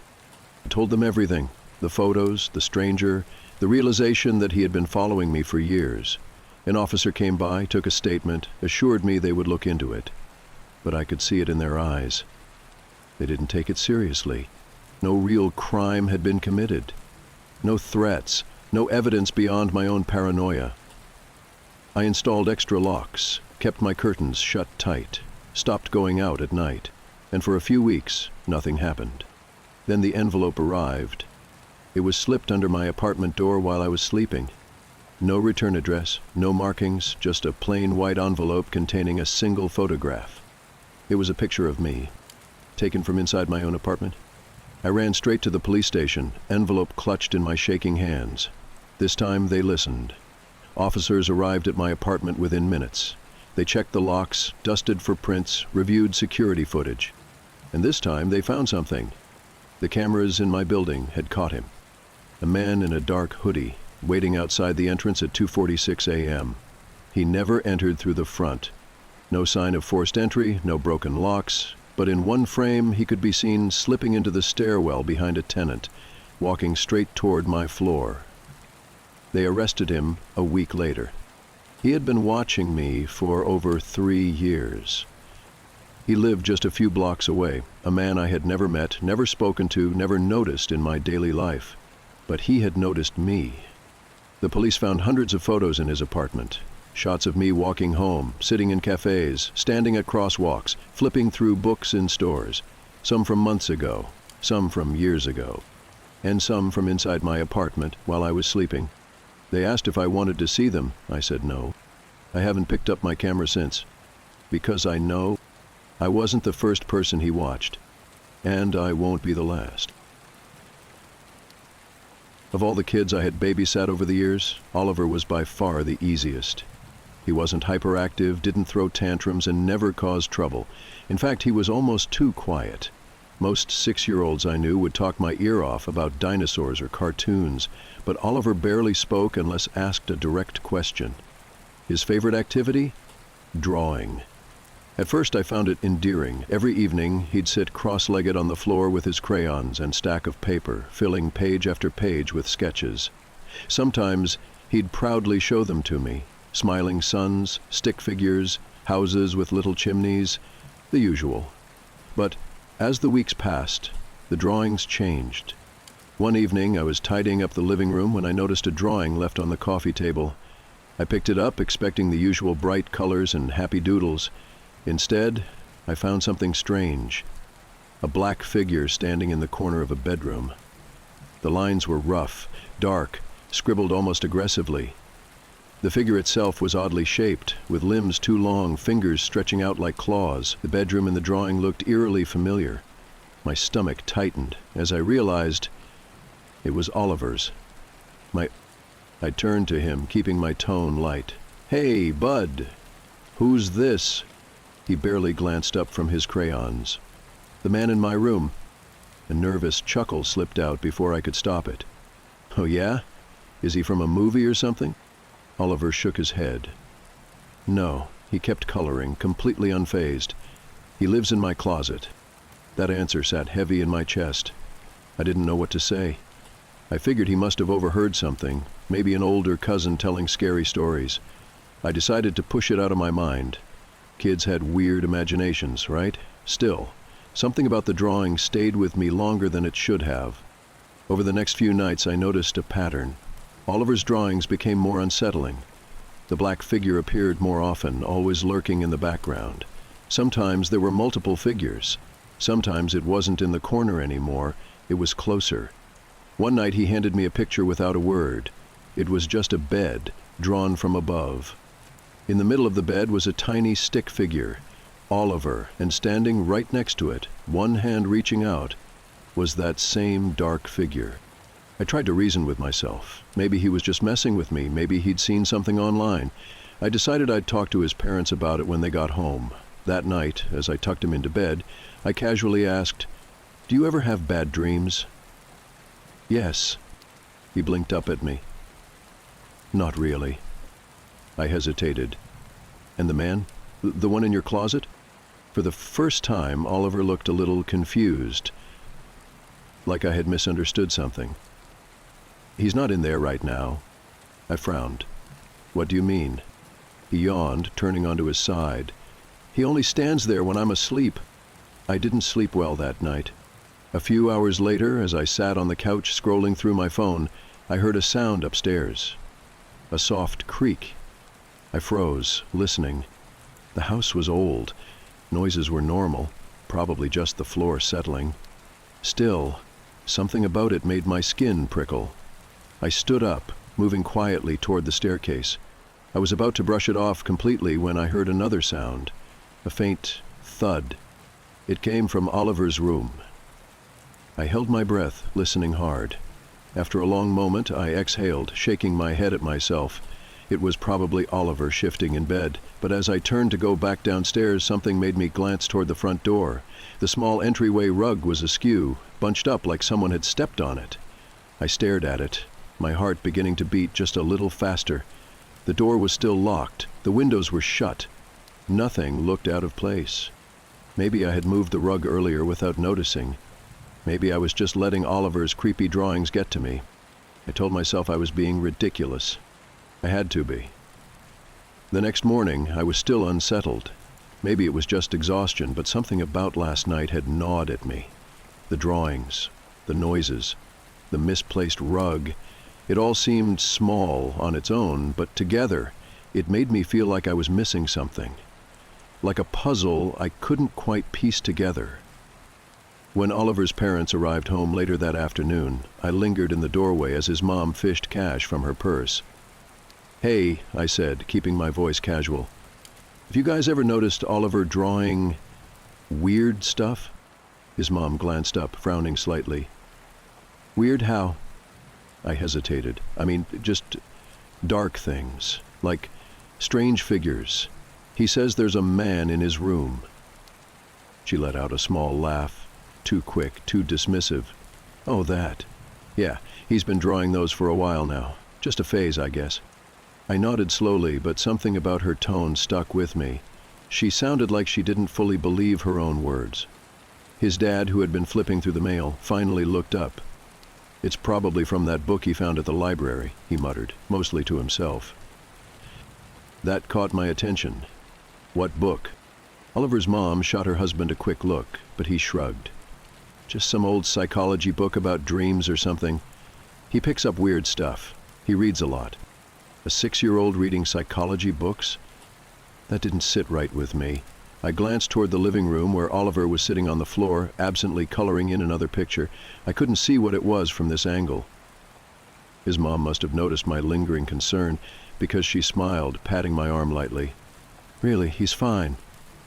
I told them everything, the photos, the stranger, the realization that he had been following me for years. An officer came by, took a statement, assured me they would look into it. But I could see it in their eyes. They didn't take it seriously. No real crime had been committed. No threats, no evidence beyond my own paranoia. I installed extra locks, kept my curtains shut tight, stopped going out at night, and for a few weeks, nothing happened. Then the envelope arrived. It was slipped under my apartment door while I was sleeping. No return address, no markings, just a plain white envelope containing a single photograph. It was a picture of me, taken from inside my own apartment. I ran straight to the police station, envelope clutched in my shaking hands. This time they listened. Officers arrived at my apartment within minutes. They checked the locks, dusted for prints, reviewed security footage. And this time they found something. The cameras in my building had caught him. A man in a dark hoodie, waiting outside the entrance at 2:46 a.m. He never entered through the front. No sign of forced entry, no broken locks, but in one frame he could be seen slipping into the stairwell behind a tenant, walking straight toward my floor. They arrested him a week later. He had been watching me for over 3 years. He lived just a few blocks away, a man I had never met, never spoken to, never noticed in my daily life. But he had noticed me. The police found hundreds of photos in his apartment. Shots of me walking home, sitting in cafes, standing at crosswalks, flipping through books in stores. Some from months ago, some from years ago, and some from inside my apartment while I was sleeping. They asked if I wanted to see them. I said no. I haven't picked up my camera since. Because I know I wasn't the first person he watched, and I won't be the last. Of all the kids I had babysat over the years, Oliver was by far the easiest. He wasn't hyperactive, didn't throw tantrums, and never caused trouble. In fact, he was almost too quiet. Most 6-year-olds I knew would talk my ear off about dinosaurs or cartoons, but Oliver barely spoke unless asked a direct question. His favorite activity? Drawing. At first I found it endearing. Every evening he'd sit cross-legged on the floor with his crayons and stack of paper, filling page after page with sketches. Sometimes he'd proudly show them to me. Smiling suns, stick figures, houses with little chimneys, the usual. But as the weeks passed, the drawings changed. One evening I was tidying up the living room when I noticed a drawing left on the coffee table. I picked it up, expecting the usual bright colors and happy doodles. Instead, I found something strange. A black figure standing in the corner of a bedroom. The lines were rough, dark, scribbled almost aggressively. The figure itself was oddly shaped, with limbs too long, fingers stretching out like claws. The bedroom in the drawing looked eerily familiar. My stomach tightened as I realized it was Oliver's. I turned to him, keeping my tone light. "Hey, bud, who's this?" He barely glanced up from his crayons. "The man in my room." A nervous chuckle slipped out before I could stop it. "Oh yeah? Is he from a movie or something?" Oliver shook his head. "No," he kept coloring, completely unfazed. "He lives in my closet." That answer sat heavy in my chest. I didn't know what to say. I figured he must have overheard something, maybe an older cousin telling scary stories. I decided to push it out of my mind. Kids had weird imaginations, right? Still, something about the drawing stayed with me longer than it should have. Over the next few nights I noticed a pattern. Oliver's drawings became more unsettling. The black figure appeared more often, always lurking in the background. Sometimes there were multiple figures. Sometimes it wasn't in the corner anymore, it was closer. One night he handed me a picture without a word. It was just a bed, drawn from above. In the middle of the bed was a tiny stick figure, Oliver, and standing right next to it, one hand reaching out, was that same dark figure. I tried to reason with myself. Maybe he was just messing with me. Maybe he'd seen something online. I decided I'd talk to his parents about it when they got home. That night, as I tucked him into bed, I casually asked, "Do you ever have bad dreams?" "Yes." He blinked up at me. "Not really." I hesitated. "And the man? The one in your closet?" For the first time, Oliver looked a little confused, like I had misunderstood something. "He's not in there right now." I frowned. "What do you mean?" He yawned, turning onto his side. "He only stands there when I'm asleep." I didn't sleep well that night. A few hours later, as I sat on the couch scrolling through my phone, I heard a sound upstairs. A soft creak. I froze, listening. The house was old. Noises were normal, probably just the floor settling. Still, something about it made my skin prickle. I stood up, moving quietly toward the staircase. I was about to brush it off completely when I heard another sound, a faint thud. It came from Oliver's room. I held my breath, listening hard. After a long moment, I exhaled, shaking my head at myself. It was probably Oliver shifting in bed, but as I turned to go back downstairs, something made me glance toward the front door. The small entryway rug was askew, bunched up like someone had stepped on it. I stared at it, my heart beginning to beat just a little faster. The door was still locked. The windows were shut. Nothing looked out of place. Maybe I had moved the rug earlier without noticing. Maybe I was just letting Oliver's creepy drawings get to me. I told myself I was being ridiculous. I had to be. The next morning, I was still unsettled. Maybe it was just exhaustion, but something about last night had gnawed at me. The drawings, the noises, the misplaced rug. It all seemed small on its own, but together, it made me feel like I was missing something. Like a puzzle I couldn't quite piece together. When Oliver's parents arrived home later that afternoon, I lingered in the doorway as his mom fished cash from her purse. "Hey," I said, keeping my voice casual. "Have you guys ever noticed Oliver drawing weird stuff?" His mom glanced up, frowning slightly. "Weird how?" I hesitated. I mean, just dark things, like strange figures. He says there's a man in his room. She let out a small laugh, too quick, too dismissive. "Oh, that. Yeah, he's been drawing those for a while now. Just a phase, I guess." I nodded slowly, but something about her tone stuck with me. She sounded like she didn't fully believe her own words. His dad, who had been flipping through the mail, finally looked up. "It's probably from that book he found at the library," he muttered, mostly to himself. That caught my attention. "What book?" Oliver's mom shot her husband a quick look, but he shrugged. "Just some old psychology book about dreams or something. He picks up weird stuff. He reads a lot." A 6-year-old reading psychology books? That didn't sit right with me. I glanced toward the living room where Oliver was sitting on the floor, absently coloring in another picture. I couldn't see what it was from this angle. His mom must have noticed my lingering concern, because she smiled, patting my arm lightly. "Really, he's fine.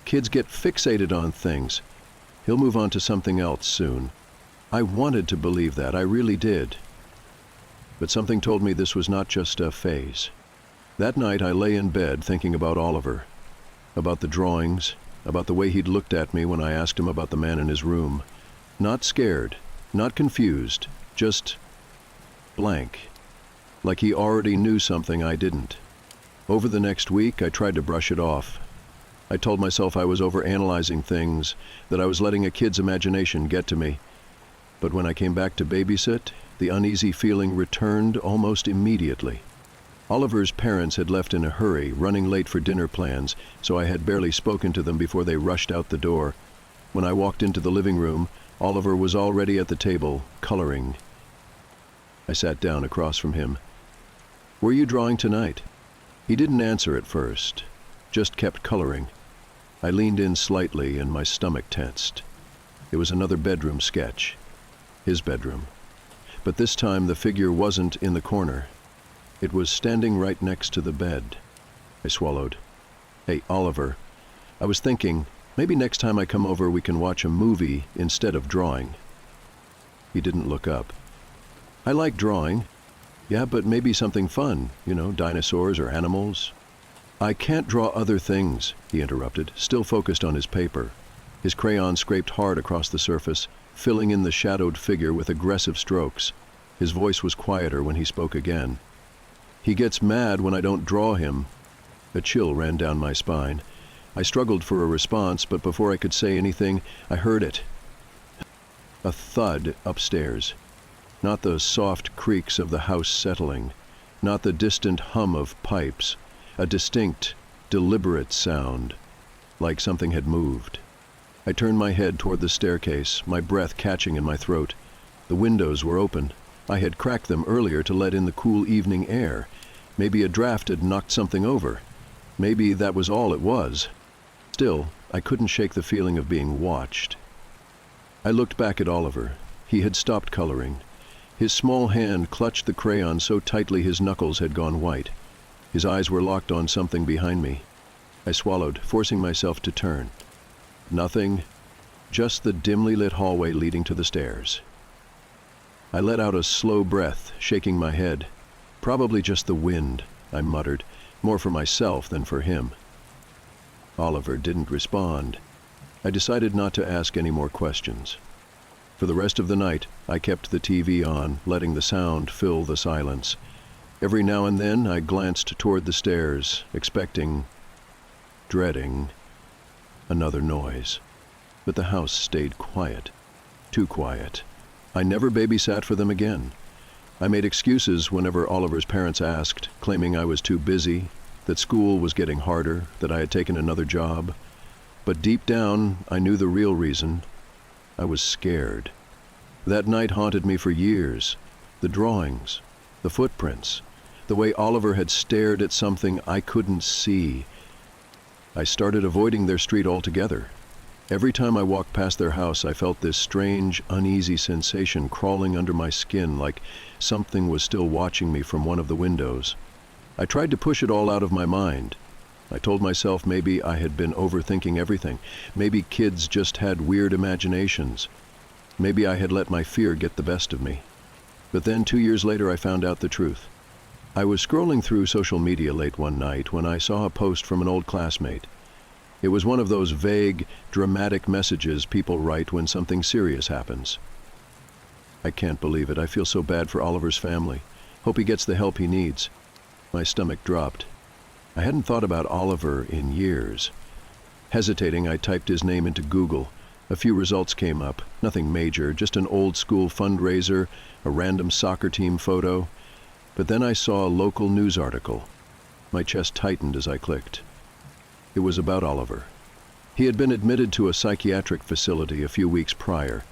Kids get fixated on things. He'll move on to something else soon." I wanted to believe that, I really did. But something told me this was not just a phase. That night I lay in bed thinking about Oliver, about the drawings, about the way he'd looked at me when I asked him about the man in his room. Not scared, not confused, just blank, like he already knew something I didn't. Over the next week, I tried to brush it off. I told myself I was overanalyzing things, that I was letting a kid's imagination get to me. But when I came back to babysit, the uneasy feeling returned almost immediately. Oliver's parents had left in a hurry, running late for dinner plans, so I had barely spoken to them before they rushed out the door. When I walked into the living room, Oliver was already at the table, coloring. I sat down across from him. "Were you drawing tonight?" He didn't answer at first, just kept coloring. I leaned in slightly and my stomach tensed. It was another bedroom sketch. His bedroom. But this time the figure wasn't in the corner. It was standing right next to the bed. I swallowed. "Hey, Oliver, I was thinking, maybe next time I come over we can watch a movie instead of drawing." He didn't look up. I like drawing. Yeah, but maybe something fun, dinosaurs or animals. I can't draw other things, he interrupted, still focused on his paper. His crayon scraped hard across the surface, filling in the shadowed figure with aggressive strokes. His voice was quieter when he spoke again. He gets mad when I don't draw him. A chill ran down my spine. I struggled for a response, but before I could say anything, I heard it. A thud upstairs. Not the soft creaks of the house settling, not the distant hum of pipes, a distinct, deliberate sound, like something had moved. I turned my head toward the staircase, my breath catching in my throat. The windows were open. I had cracked them earlier to let in the cool evening air. Maybe a draft had knocked something over. Maybe that was all it was. Still, I couldn't shake the feeling of being watched. I looked back at Oliver. He had stopped coloring. His small hand clutched the crayon so tightly his knuckles had gone white. His eyes were locked on something behind me. I swallowed, forcing myself to turn. Nothing, just the dimly lit hallway leading to the stairs. I let out a slow breath, shaking my head. Probably just the wind, I muttered, more for myself than for him. Oliver didn't respond. I decided not to ask any more questions. For the rest of the night, I kept the TV on, letting the sound fill the silence. Every now and then, I glanced toward the stairs, expecting, dreading, another noise. But the house stayed quiet. Too quiet. I never babysat for them again. I made excuses whenever Oliver's parents asked, claiming I was too busy, that school was getting harder, that I had taken another job. But deep down, I knew the real reason. I was scared. That night haunted me for years. The drawings, the footprints, the way Oliver had stared at something I couldn't see. I started avoiding their street altogether. Every time I walked past their house, I felt this strange, uneasy sensation crawling under my skin, like something was still watching me from one of the windows. I tried to push it all out of my mind. I told myself maybe I had been overthinking everything. Maybe kids just had weird imaginations. Maybe I had let my fear get the best of me. But then 2 years later, I found out the truth. I was scrolling through social media late one night when I saw a post from an old classmate. It was one of those vague, dramatic messages people write when something serious happens. I can't believe it. I feel so bad for Oliver's family. Hope he gets the help he needs. My stomach dropped. I hadn't thought about Oliver in years. Hesitating, I typed his name into Google. A few results came up. Nothing major, just an old-school fundraiser, a random soccer team photo. But then I saw a local news article. My chest tightened as I clicked. It was about Oliver. He had been admitted to a psychiatric facility a few weeks prior.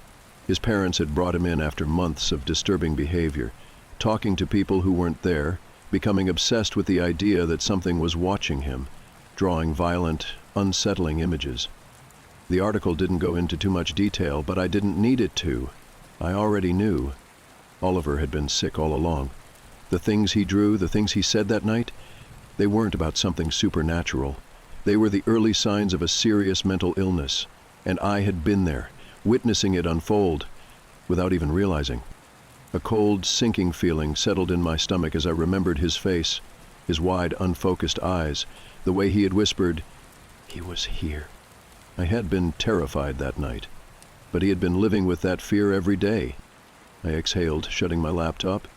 His parents had brought him in after months of disturbing behavior, talking to people who weren't there, becoming obsessed with the idea that something was watching him, drawing violent, unsettling images. The article didn't go into too much detail, but I didn't need it to. I already knew. Oliver had been sick all along. The things he drew, the things he said that night, they weren't about something supernatural. They were the early signs of a serious mental illness, and I had been there, witnessing it unfold, without even realizing. A cold, sinking feeling settled in my stomach as I remembered his face, his wide, unfocused eyes, the way he had whispered, "He was here." I had been terrified that night, but he had been living with that fear every day. I exhaled, shutting my laptop.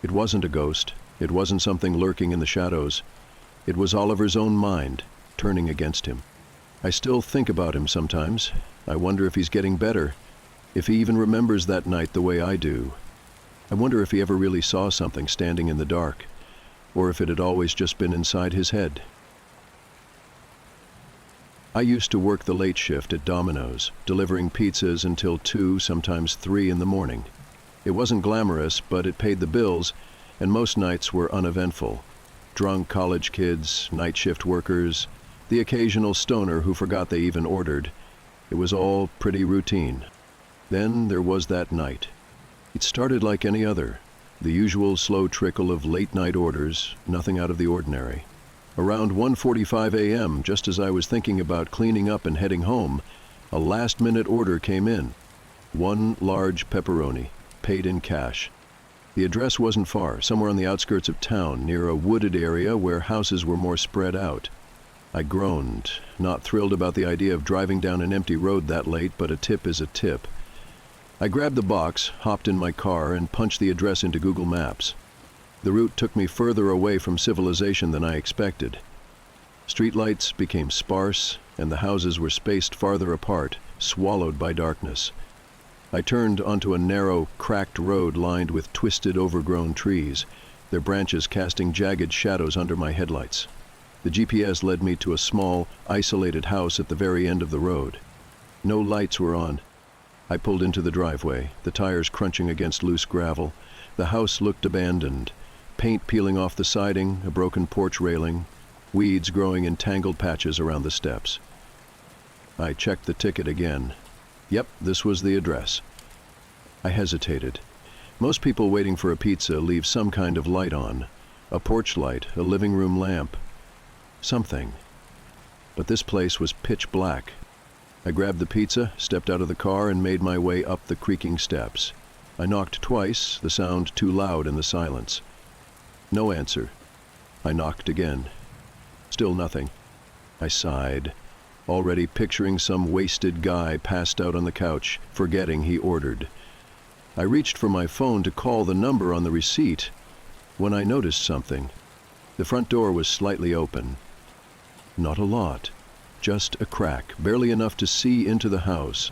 It wasn't a ghost. It wasn't something lurking in the shadows. It was Oliver's own mind, turning against him. I still think about him sometimes. I wonder if he's getting better, if he even remembers that night the way I do. I wonder if he ever really saw something standing in the dark, or if it had always just been inside his head. I used to work the late shift at Domino's, delivering pizzas until 2, sometimes 3 in the morning. It wasn't glamorous, but it paid the bills, and most nights were uneventful. Drunk college kids, night shift workers, the occasional stoner who forgot they even ordered. It was all pretty routine. Then there was that night. It started like any other, the usual slow trickle of late-night orders, nothing out of the ordinary. Around 1:45 a.m., just as I was thinking about cleaning up and heading home, a last-minute order came in. 1 large pepperoni, paid in cash. The address wasn't far, somewhere on the outskirts of town, near a wooded area where houses were more spread out. I groaned, not thrilled about the idea of driving down an empty road that late, but a tip is a tip. I grabbed the box, hopped in my car, and punched the address into Google Maps. The route took me further away from civilization than I expected. Streetlights became sparse, and the houses were spaced farther apart, swallowed by darkness. I turned onto a narrow, cracked road lined with twisted, overgrown trees, their branches casting jagged shadows under my headlights. The GPS led me to a small, isolated house at the very end of the road. No lights were on. I pulled into the driveway, the tires crunching against loose gravel. The house looked abandoned, paint peeling off the siding, a broken porch railing, weeds growing in tangled patches around the steps. I checked the ticket again. Yep, this was the address. I hesitated. Most people waiting for a pizza leave some kind of light on. A porch light, a living room lamp. Something. But this place was pitch black. I grabbed the pizza, stepped out of the car, and made my way up the creaking steps. I knocked twice, the sound too loud in the silence. No answer. I knocked again. Still nothing. I sighed, already picturing some wasted guy passed out on the couch, forgetting he ordered. I reached for my phone to call the number on the receipt when I noticed something. The front door was slightly open. Not a lot, just a crack, barely enough to see into the house.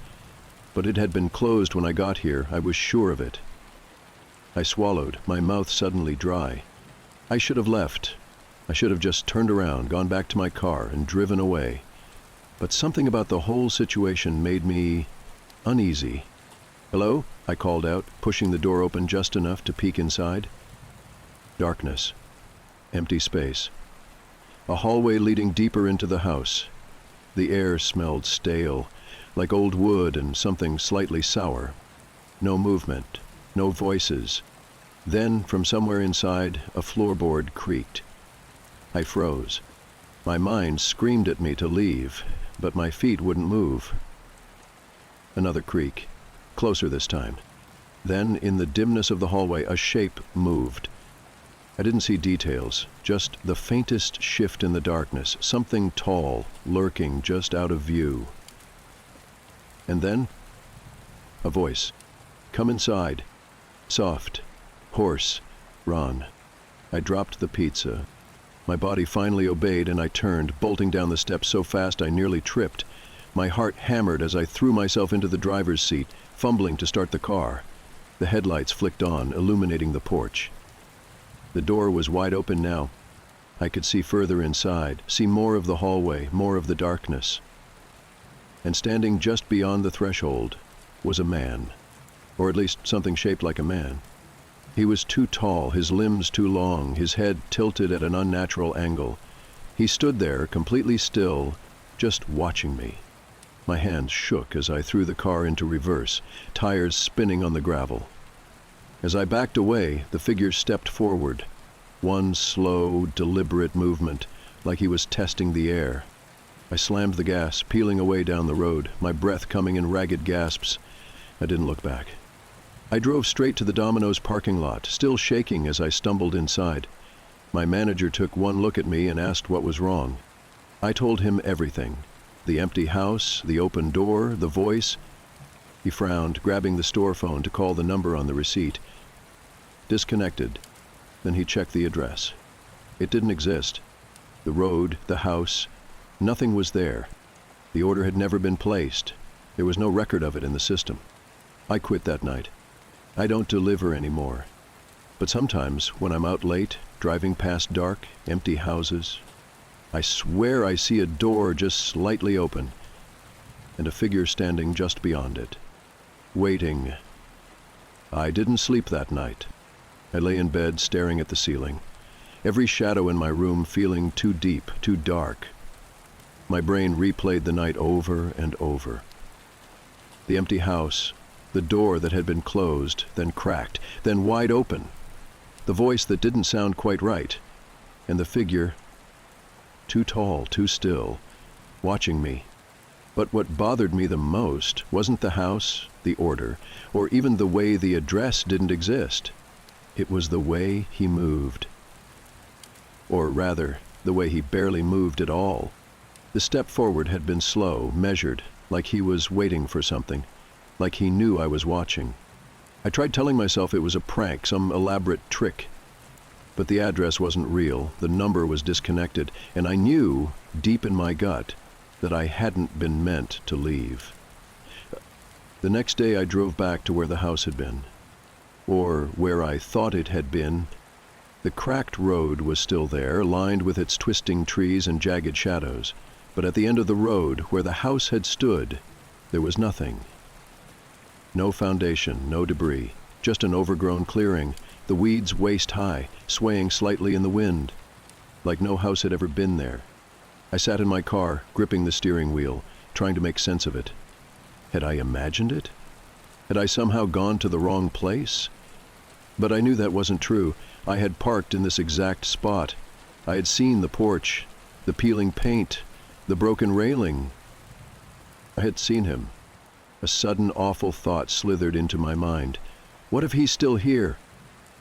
But it had been closed when I got here, I was sure of it. I swallowed, my mouth suddenly dry. I should have left. I should have just turned around, gone back to my car, and driven away. But something about the whole situation made me uneasy. "Hello?" I called out, pushing the door open just enough to peek inside. Darkness. Empty space. A hallway leading deeper into the house. The air smelled stale, like old wood and something slightly sour. No movement, no voices. Then, from somewhere inside, a floorboard creaked. I froze. My mind screamed at me to leave, but my feet wouldn't move. Another creak, closer this time. Then, in the dimness of the hallway, a shape moved. I didn't see details, just the faintest shift in the darkness, something tall, lurking just out of view. And then, a voice. "Come inside." Soft, hoarse, Ron. I dropped the pizza. My body finally obeyed, and I turned, bolting down the steps so fast I nearly tripped. My heart hammered as I threw myself into the driver's seat, fumbling to start the car. The headlights flicked on, illuminating the porch. The door was wide open now. I could see further inside, see more of the hallway, more of the darkness. And standing just beyond the threshold was a man, or at least something shaped like a man. He was too tall, his limbs too long, his head tilted at an unnatural angle. He stood there, completely still, just watching me. My hands shook as I threw the car into reverse, tires spinning on the gravel. As I backed away, the figure stepped forward. One slow, deliberate movement, like he was testing the air. I slammed the gas, peeling away down the road, my breath coming in ragged gasps. I didn't look back. I drove straight to the Domino's parking lot, still shaking as I stumbled inside. My manager took one look at me and asked what was wrong. I told him everything. The empty house, the open door, the voice. He frowned, grabbing the store phone to call the number on the receipt. Disconnected. Then he checked the address. It didn't exist. The road, the house, nothing was there. The order had never been placed. There was no record of it in the system. I quit that night. I don't deliver anymore. But sometimes, when I'm out late, driving past dark, empty houses, I swear I see a door just slightly open, and a figure standing just beyond it, waiting. I didn't sleep that night. I lay in bed staring at the ceiling, every shadow in my room feeling too deep, too dark. My brain replayed the night over and over. The empty house, the door that had been closed, then cracked, then wide open, the voice that didn't sound quite right, and the figure, too tall, too still, watching me. But what bothered me the most wasn't the house, the order, or even the way the address didn't exist. It was the way he moved. Or rather, the way he barely moved at all. The step forward had been slow, measured, like he was waiting for something, like he knew I was watching. I tried telling myself it was a prank, some elaborate trick. But the address wasn't real, the number was disconnected, and I knew, deep in my gut, that I hadn't been meant to leave. The next day I drove back to where the house had been. Or where I thought it had been. The cracked road was still there, lined with its twisting trees and jagged shadows. But at the end of the road, where the house had stood, there was nothing. No foundation, no debris, just an overgrown clearing, the weeds waist-high, swaying slightly in the wind, like no house had ever been there. I sat in my car, gripping the steering wheel, trying to make sense of it. Had I imagined it? Had I somehow gone to the wrong place? But I knew that wasn't true. I had parked in this exact spot. I had seen the porch, the peeling paint, the broken railing. I had seen him. A sudden awful thought slithered into my mind. What if he's still here?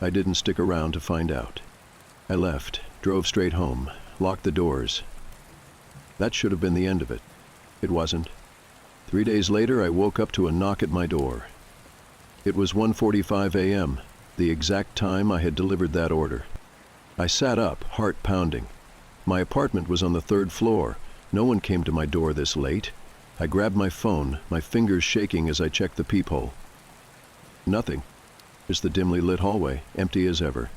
I didn't stick around to find out. I left, drove straight home, locked the doors. That should have been the end of it. It wasn't. 3 days later, I woke up to a knock at my door. It was 1:45 a.m., the exact time I had delivered that order. I sat up, heart pounding. My apartment was on the 3rd floor. No one came to my door this late. I grabbed my phone, my fingers shaking as I checked the peephole. Nothing. Just the dimly lit hallway, empty as ever.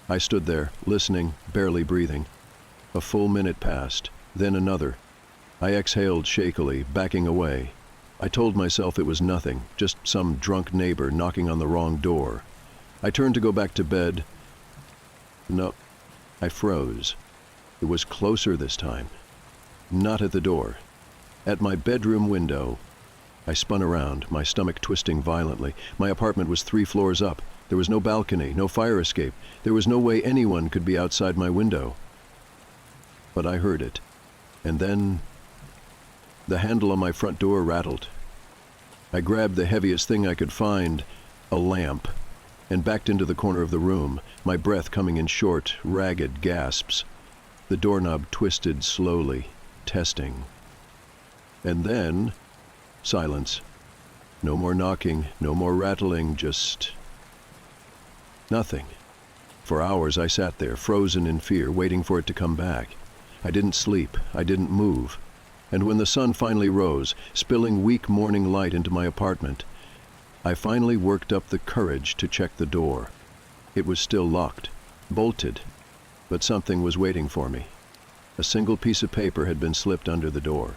I stood there, listening, barely breathing. A full minute passed, then another. I exhaled shakily, backing away. I told myself it was nothing, just some drunk neighbor knocking on the wrong door. I turned to go back to bed. No, I froze. It was closer this time. Not at the door. At my bedroom window. I spun around, my stomach twisting violently. My apartment was 3 floors up. There was no balcony, no fire escape. There was no way anyone could be outside my window. But I heard it. And then the handle on my front door rattled. I grabbed the heaviest thing I could find, a lamp, and backed into the corner of the room, my breath coming in short, ragged gasps. The doorknob twisted slowly, testing. And then silence. No more knocking, no more rattling, just nothing. For hours I sat there, frozen in fear, waiting for it to come back. I didn't sleep, I didn't move. And when the sun finally rose, spilling weak morning light into my apartment, I finally worked up the courage to check the door. It was still locked, bolted, but something was waiting for me. A single piece of paper had been slipped under the door.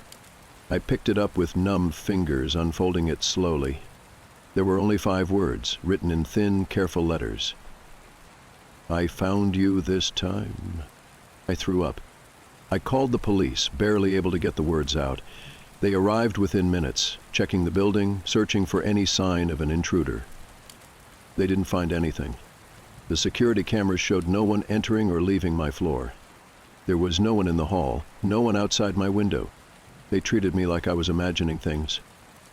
I picked it up with numb fingers, unfolding it slowly. There were only 5 words, written in thin, careful letters. I found you this time. I threw up. I called the police, barely able to get the words out. They arrived within minutes, checking the building, searching for any sign of an intruder. They didn't find anything. The security cameras showed no one entering or leaving my floor. There was no one in the hall, no one outside my window. They treated me like I was imagining things.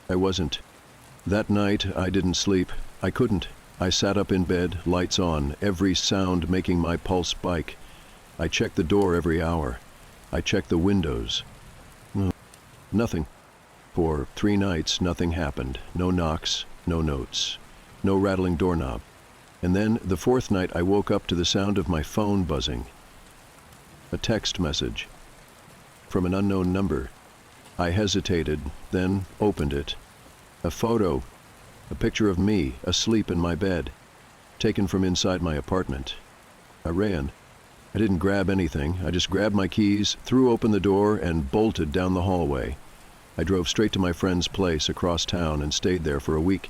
I wasn't. That night, I didn't sleep. I couldn't. I sat up in bed, lights on, every sound making my pulse spike. I checked the door every hour. I checked the windows. Nothing. For 3 nights, nothing happened. No knocks, no notes, no rattling doorknob. And then, the 4th night, I woke up to the sound of my phone buzzing. A text message. From an unknown number. I hesitated, then opened it. A photo. A picture of me, asleep in my bed. Taken from inside my apartment. I ran. I didn't grab anything. I just grabbed my keys, threw open the door, and bolted down the hallway. I drove straight to my friend's place across town and stayed there for a week.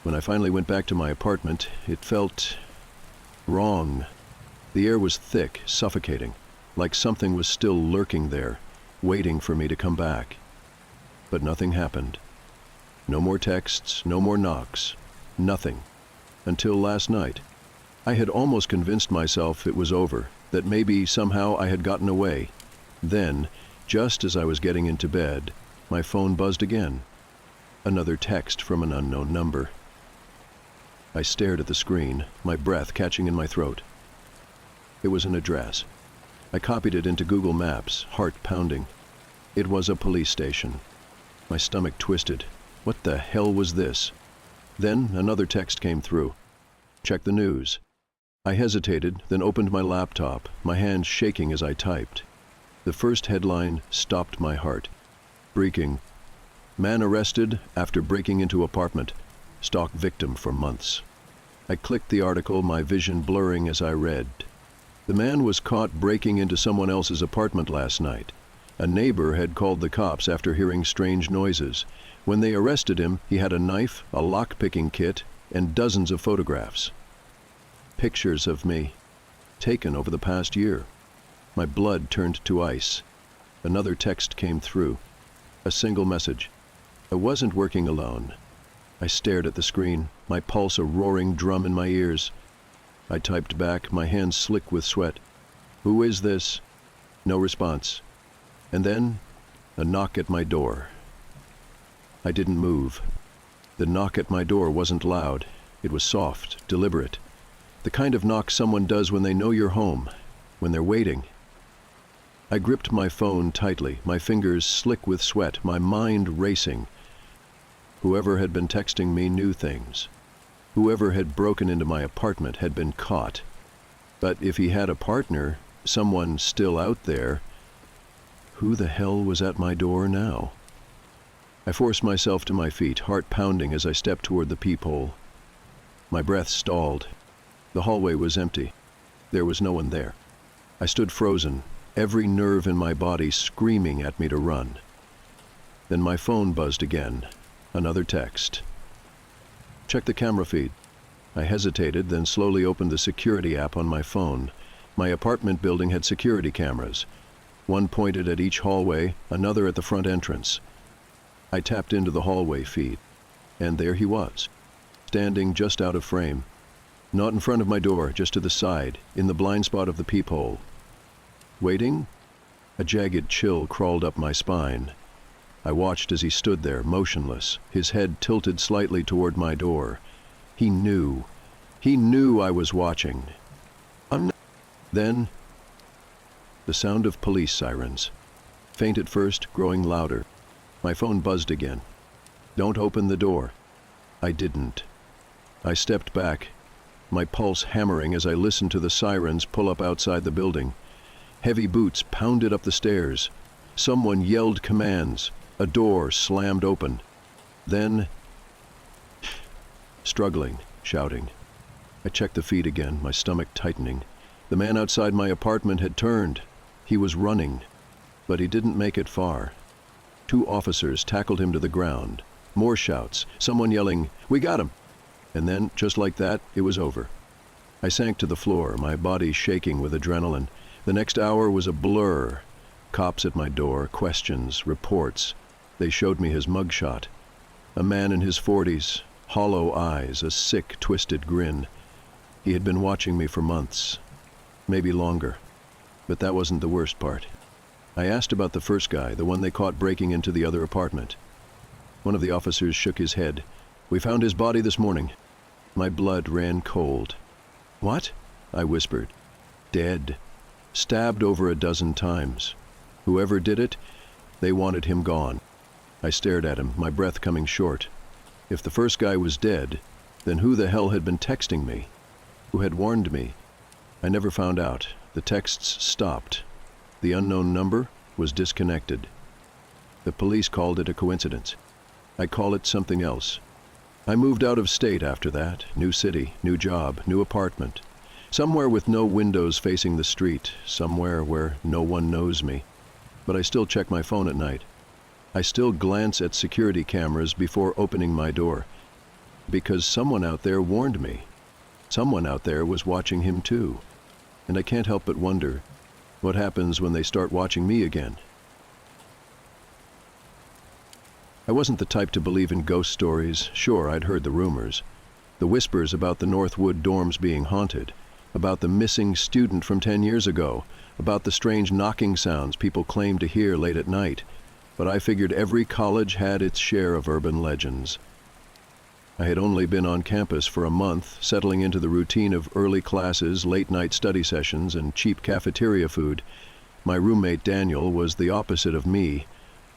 When I finally went back to my apartment, it felt wrong. The air was thick, suffocating, like something was still lurking there, waiting for me to come back. But nothing happened. No more texts, no more knocks, nothing. Until last night. I had almost convinced myself it was over, that maybe somehow I had gotten away. Then, just as I was getting into bed, my phone buzzed again. Another text from an unknown number. I stared at the screen, my breath catching in my throat. It was an address. I copied it into Google Maps, heart pounding. It was a police station. My stomach twisted. What the hell was this? Then another text came through. Check the news. I hesitated, then opened my laptop, my hands shaking as I typed. The first headline stopped my heart. Breaking. Man arrested after breaking into apartment. Stalk victim for months. I clicked the article, my vision blurring as I read. The man was caught breaking into someone else's apartment last night. A neighbor had called the cops after hearing strange noises. When they arrested him, he had a knife, a lock-picking kit, and dozens of photographs. Pictures of me, taken over the past year. My blood turned to ice. Another text came through. A single message. I wasn't working alone. I stared at the screen, my pulse a roaring drum in my ears. I typed back, my hands slick with sweat. Who is this? No response. And then, a knock at my door. I didn't move. The knock at my door wasn't loud. It was soft, deliberate. The kind of knock someone does when they know you're home, when they're waiting. I gripped my phone tightly, my fingers slick with sweat, my mind racing. Whoever had been texting me knew things. Whoever had broken into my apartment had been caught. But if he had a partner, someone still out there, who the hell was at my door now? I forced myself to my feet, heart pounding as I stepped toward the peephole. My breath stalled. The hallway was empty. There was no one there. I stood frozen, every nerve in my body screaming at me to run. Then my phone buzzed again. Another text. Check the camera feed. I hesitated, then slowly opened the security app on my phone. My apartment building had security cameras. One pointed at each hallway, another at the front entrance. I tapped into the hallway feed, and there he was, standing just out of frame. Not in front of my door, just to the side, in the blind spot of the peephole. Waiting? A jagged chill crawled up my spine. I watched as he stood there, motionless, his head tilted slightly toward my door. He knew. He knew I was watching. Then, the sound of police sirens. Faint at first, growing louder. My phone buzzed again. Don't open the door. I didn't. I stepped back, my pulse hammering as I listened to the sirens pull up outside the building. Heavy boots pounded up the stairs. Someone yelled commands. A door slammed open. Then, struggling, shouting. I checked the feed again, my stomach tightening. The man outside my apartment had turned. He was running, but he didn't make it far. 2 officers tackled him to the ground. More shouts, someone yelling, "We got him!" And then, just like that, it was over. I sank to the floor, my body shaking with adrenaline. The next hour was a blur. Cops at my door, questions, reports. They showed me his mugshot. A man in his 40s, hollow eyes, a sick, twisted grin. He had been watching me for months, maybe longer. But that wasn't the worst part. I asked about the first guy, the one they caught breaking into the other apartment. One of the officers shook his head. "We found his body this morning." My blood ran cold. "What?" I whispered. "Dead. Stabbed over a dozen times. Whoever did it, they wanted him gone." I stared at him, my breath coming short. If the first guy was dead, then who the hell had been texting me? Who had warned me? I never found out. The texts stopped. The unknown number was disconnected. The police called it a coincidence. I call it something else. I moved out of state after that. New city, new job, new apartment. Somewhere with no windows facing the street, somewhere where no one knows me. But I still check my phone at night. I still glance at security cameras before opening my door. Because someone out there warned me. Someone out there was watching him too. And I can't help but wonder, what happens when they start watching me again? I wasn't the type to believe in ghost stories. Sure, I'd heard the rumors. The whispers about the Northwood dorms being haunted, about the missing student from 10 years ago, about the strange knocking sounds people claimed to hear late at night. But I figured every college had its share of urban legends. I had only been on campus for a month, settling into the routine of early classes, late-night study sessions, and cheap cafeteria food. My roommate Daniel was the opposite of me,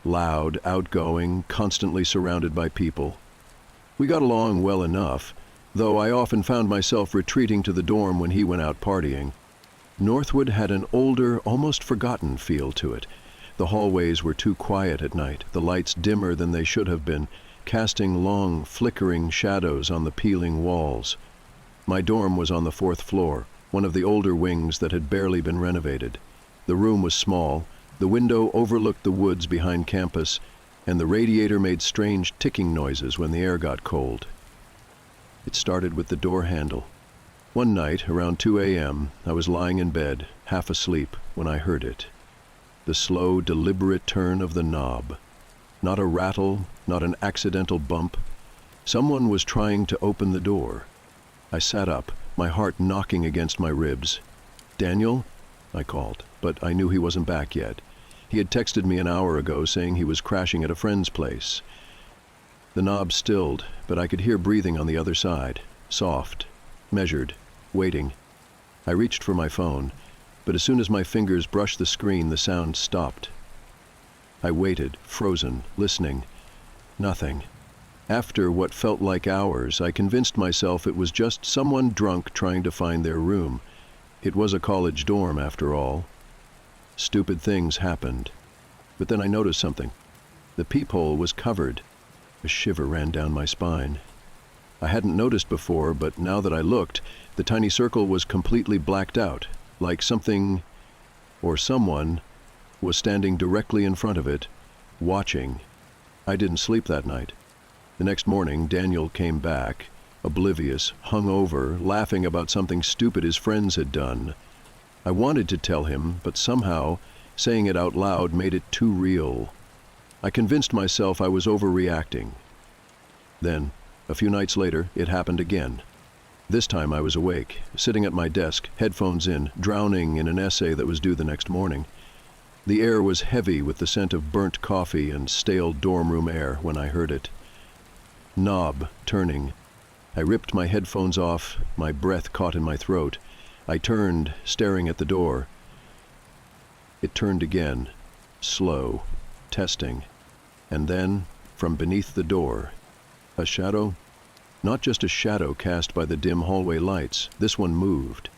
loud, outgoing, constantly surrounded by people. We got along well enough, though I often found myself retreating to the dorm when he went out partying. Northwood had an older, almost forgotten feel to it. The hallways were too quiet at night, the lights dimmer than they should have been, casting long, flickering shadows on the peeling walls. My dorm was on the 4th floor, one of the older wings that had barely been renovated. The room was small, the window overlooked the woods behind campus, and the radiator made strange ticking noises when the air got cold. It started with the door handle. One night, around 2 a.m., I was lying in bed, half asleep, when I heard it. The slow, deliberate turn of the knob. Not a rattle, not an accidental bump. Someone was trying to open the door. I sat up, my heart knocking against my ribs. "Daniel?" I called, but I knew he wasn't back yet. He had texted me an hour ago saying he was crashing at a friend's place. The knob stilled, but I could hear breathing on the other side. Soft, measured, waiting. I reached for my phone, but as soon as my fingers brushed the screen, the sound stopped. I waited, frozen, listening. Nothing. After what felt like hours, I convinced myself it was just someone drunk trying to find their room. It was a college dorm, after all. Stupid things happened. But then I noticed something. The peephole was covered. A shiver ran down my spine. I hadn't noticed before, but now that I looked, the tiny circle was completely blacked out, like something, or someone, was standing directly in front of it, watching. I didn't sleep that night. The next morning, Daniel came back, oblivious, hungover, laughing about something stupid his friends had done. I wanted to tell him, but somehow, saying it out loud made it too real. I convinced myself I was overreacting. Then, a few nights later, it happened again. This time I was awake, sitting at my desk, headphones in, drowning in an essay that was due the next morning. The air was heavy with the scent of burnt coffee and stale dorm room air when I heard it. Knob turning. I ripped my headphones off, my breath caught in my throat. I turned, staring at the door. It turned again, slow, testing. And then, from beneath the door, a shadow. Not just a shadow cast by the dim hallway lights. This one moved.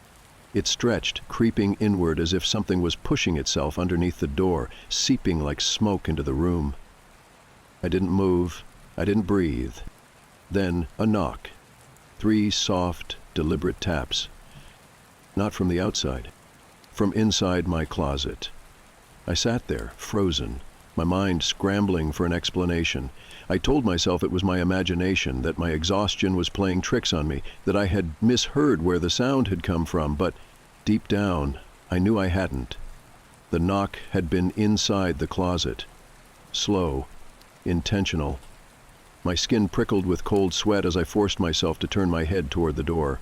It stretched, creeping inward as if something was pushing itself underneath the door, seeping like smoke into the room. I didn't move. I didn't breathe. Then a knock. 3 soft, deliberate taps. Not from the outside. From inside my closet. I sat there, frozen, my mind scrambling for an explanation. I told myself it was my imagination, that my exhaustion was playing tricks on me, that I had misheard where the sound had come from, but deep down, I knew I hadn't. The knock had been inside the closet. Slow, intentional. My skin prickled with cold sweat as I forced myself to turn my head toward the door.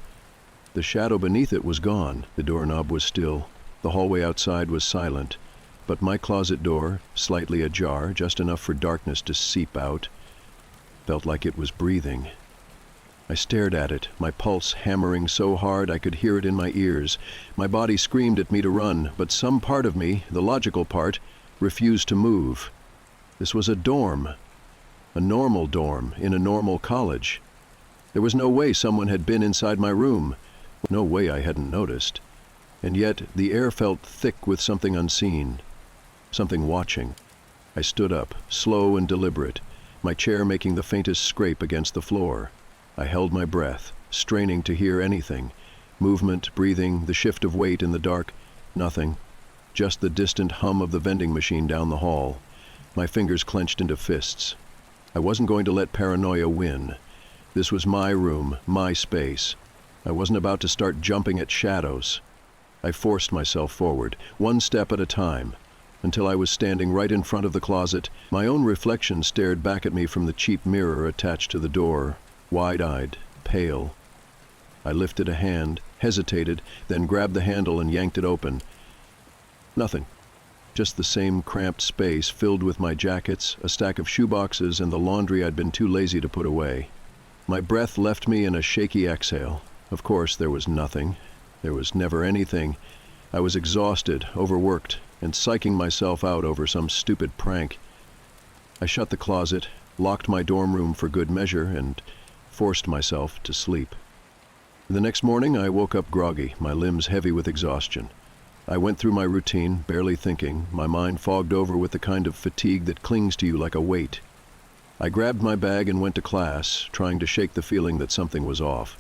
The shadow beneath it was gone. The doorknob was still. The hallway outside was silent. But my closet door, slightly ajar, just enough for darkness to seep out, felt like it was breathing. I stared at it, my pulse hammering so hard I could hear it in my ears. My body screamed at me to run, but some part of me, the logical part, refused to move. This was a dorm. A normal dorm, in a normal college. There was no way someone had been inside my room. No way I hadn't noticed. And yet the air felt thick with something unseen. Something watching. I stood up, slow and deliberate, my chair making the faintest scrape against the floor. I held my breath, straining to hear anything. Movement, breathing, the shift of weight in the dark. Nothing. Just the distant hum of the vending machine down the hall. My fingers clenched into fists. I wasn't going to let paranoia win. This was my room, my space. I wasn't about to start jumping at shadows. I forced myself forward, one step at a time, until I was standing right in front of the closet. My own reflection stared back at me from the cheap mirror attached to the door, wide-eyed, pale. I lifted a hand, hesitated, then grabbed the handle and yanked it open. Nothing. Just the same cramped space filled with my jackets, a stack of shoeboxes, and the laundry I'd been too lazy to put away. My breath left me in a shaky exhale. Of course, there was nothing. There was never anything. I was exhausted, overworked, and psyching myself out over some stupid prank. I shut the closet, locked my dorm room for good measure, and forced myself to sleep. The next morning, I woke up groggy, my limbs heavy with exhaustion. I went through my routine, barely thinking, my mind fogged over with the kind of fatigue that clings to you like a weight. I grabbed my bag and went to class, trying to shake the feeling that something was off.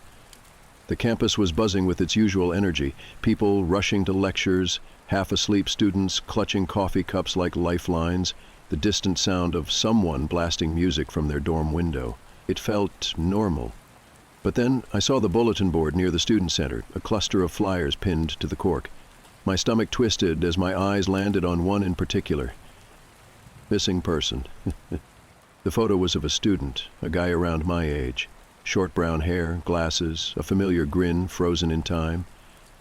The campus was buzzing with its usual energy, people rushing to lectures, half-asleep students clutching coffee cups like lifelines, the distant sound of someone blasting music from their dorm window. It felt normal. But then I saw the bulletin board near the student center, a cluster of flyers pinned to the cork. My stomach twisted as my eyes landed on one in particular. Missing person. The photo was of a student, a guy around my age. Short brown hair, glasses, a familiar grin frozen in time.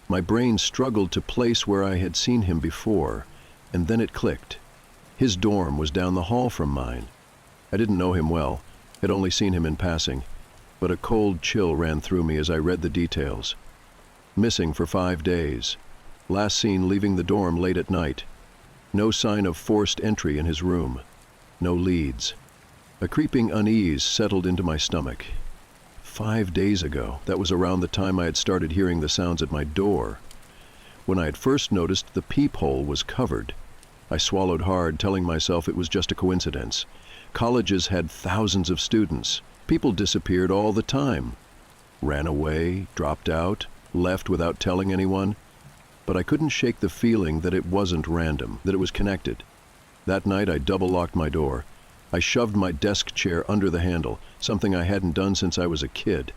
My brain struggled to place where I had seen him before, and then it clicked. His dorm was down the hall from mine. I didn't know him well, had only seen him in passing, but a cold chill ran through me as I read the details. Missing for 5 days. Last seen leaving the dorm late at night. No sign of forced entry in his room. No leads. A creeping unease settled into my stomach. 5 days ago, that was around the time I had started hearing the sounds at my door. When I had first noticed the peephole was covered, I swallowed hard, telling myself it was just a coincidence. Colleges had thousands of students. People disappeared all the time. Ran away, dropped out, left without telling anyone. But I couldn't shake the feeling that it wasn't random, that it was connected. That night I double-locked my door. I shoved my desk chair under the handle, something I hadn't done since I was a kid.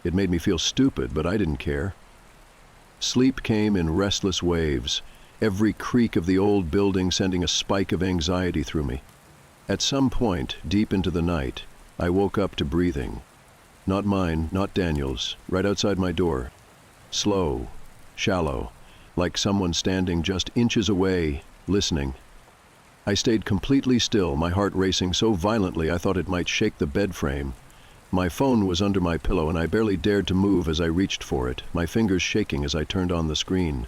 It made me feel stupid, but I didn't care. Sleep came in restless waves, every creak of the old building sending a spike of anxiety through me. At some point, deep into the night, I woke up to breathing. Not mine, not Daniel's, right outside my door. Slow, shallow, like someone standing just inches away, listening. I stayed completely still, my heart racing so violently I thought it might shake the bed frame. My phone was under my pillow and I barely dared to move as I reached for it, my fingers shaking as I turned on the screen.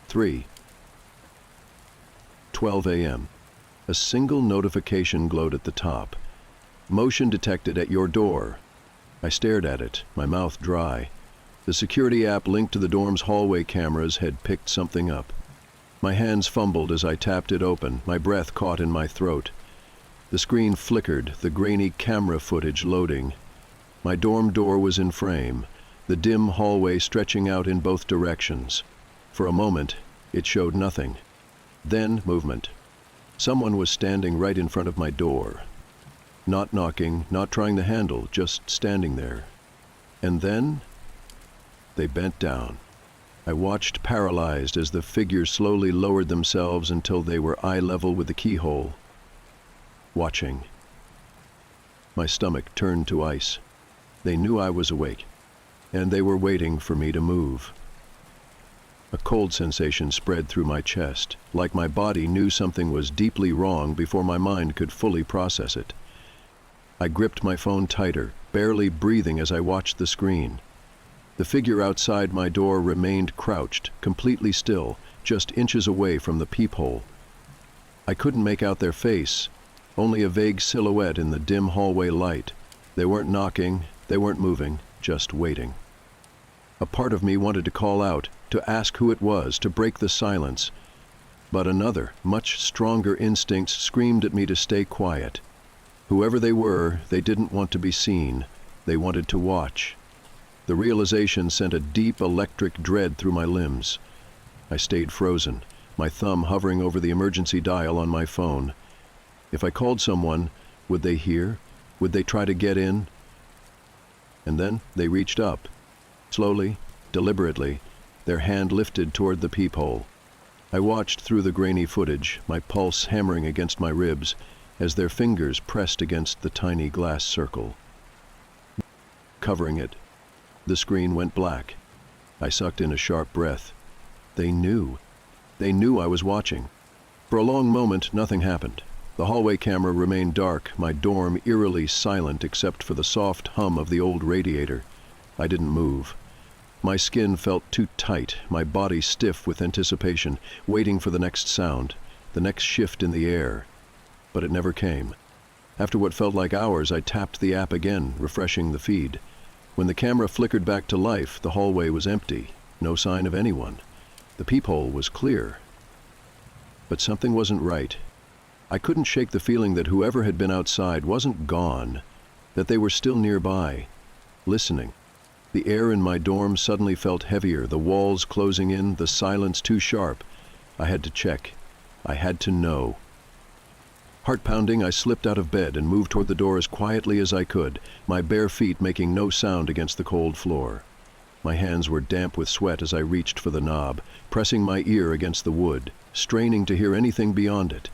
12 a.m. A single notification glowed at the top. Motion detected at your door. I stared at it, my mouth dry. The security app linked to the dorm's hallway cameras had picked something up. My hands fumbled as I tapped it open, my breath caught in my throat. The screen flickered, the grainy camera footage loading. My dorm door was in frame, the dim hallway stretching out in both directions. For a moment, it showed nothing. Then movement. Someone was standing right in front of my door. Not knocking, not trying the handle, just standing there. And then, they bent down. I watched paralyzed as the figures slowly lowered themselves until they were eye level with the keyhole. Watching. My stomach turned to ice. They knew I was awake, and they were waiting for me to move. A cold sensation spread through my chest, like my body knew something was deeply wrong before my mind could fully process it. I gripped my phone tighter, barely breathing as I watched the screen. The figure outside my door remained crouched, completely still, just inches away from the peephole. I couldn't make out their face, only a vague silhouette in the dim hallway light. They weren't knocking, they weren't moving, just waiting. A part of me wanted to call out, to ask who it was, to break the silence. But another, much stronger instinct screamed at me to stay quiet. Whoever they were, they didn't want to be seen. They wanted to watch. The realization sent a deep electric dread through my limbs. I stayed frozen, my thumb hovering over the emergency dial on my phone. If I called someone, would they hear? Would they try to get in? And then they reached up. Slowly, deliberately, their hand lifted toward the peephole. I watched through the grainy footage, my pulse hammering against my ribs, as their fingers pressed against the tiny glass circle. Covering it. The screen went black. I sucked in a sharp breath. They knew. They knew I was watching. For a long moment, nothing happened. The hallway camera remained dark, my dorm eerily silent except for the soft hum of the old radiator. I didn't move. My skin felt too tight, my body stiff with anticipation, waiting for the next sound, the next shift in the air. But it never came. After what felt like hours, I tapped the app again, refreshing the feed. When the camera flickered back to life, the hallway was empty, no sign of anyone. The peephole was clear. But something wasn't right. I couldn't shake the feeling that whoever had been outside wasn't gone, that they were still nearby, listening. The air in my dorm suddenly felt heavier, the walls closing in, the silence too sharp. I had to check. I had to know. Heart pounding, I slipped out of bed and moved toward the door as quietly as I could, my bare feet making no sound against the cold floor. My hands were damp with sweat as I reached for the knob, pressing my ear against the wood, straining to hear anything beyond it.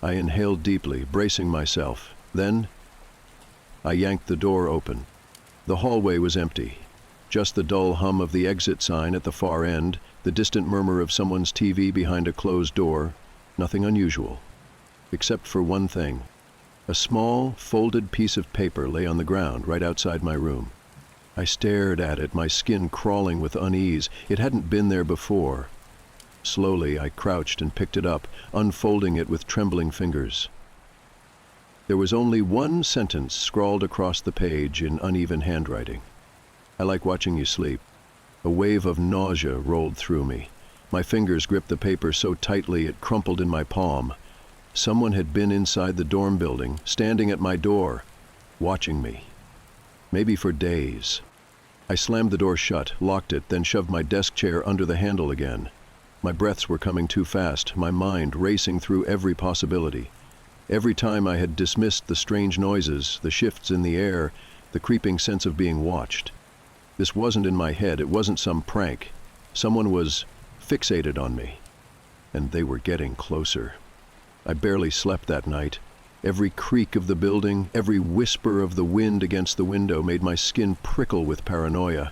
I inhaled deeply, bracing myself. Then, I yanked the door open. The hallway was empty. Just the dull hum of the exit sign at the far end, the distant murmur of someone's TV behind a closed door. Nothing unusual. Except for one thing. A small, folded piece of paper lay on the ground right outside my room. I stared at it, my skin crawling with unease. It hadn't been there before. Slowly, I crouched and picked it up, unfolding it with trembling fingers. There was only one sentence scrawled across the page in uneven handwriting. "I like watching you sleep." A wave of nausea rolled through me. My fingers gripped the paper so tightly it crumpled in my palm. Someone had been inside the dorm building, standing at my door, watching me. Maybe for days. I slammed the door shut, locked it, then shoved my desk chair under the handle again. My breaths were coming too fast, my mind racing through every possibility. Every time I had dismissed the strange noises, the shifts in the air, the creeping sense of being watched. This wasn't in my head, it wasn't some prank. Someone was fixated on me. And they were getting closer. I barely slept that night. Every creak of the building, every whisper of the wind against the window made my skin prickle with paranoia.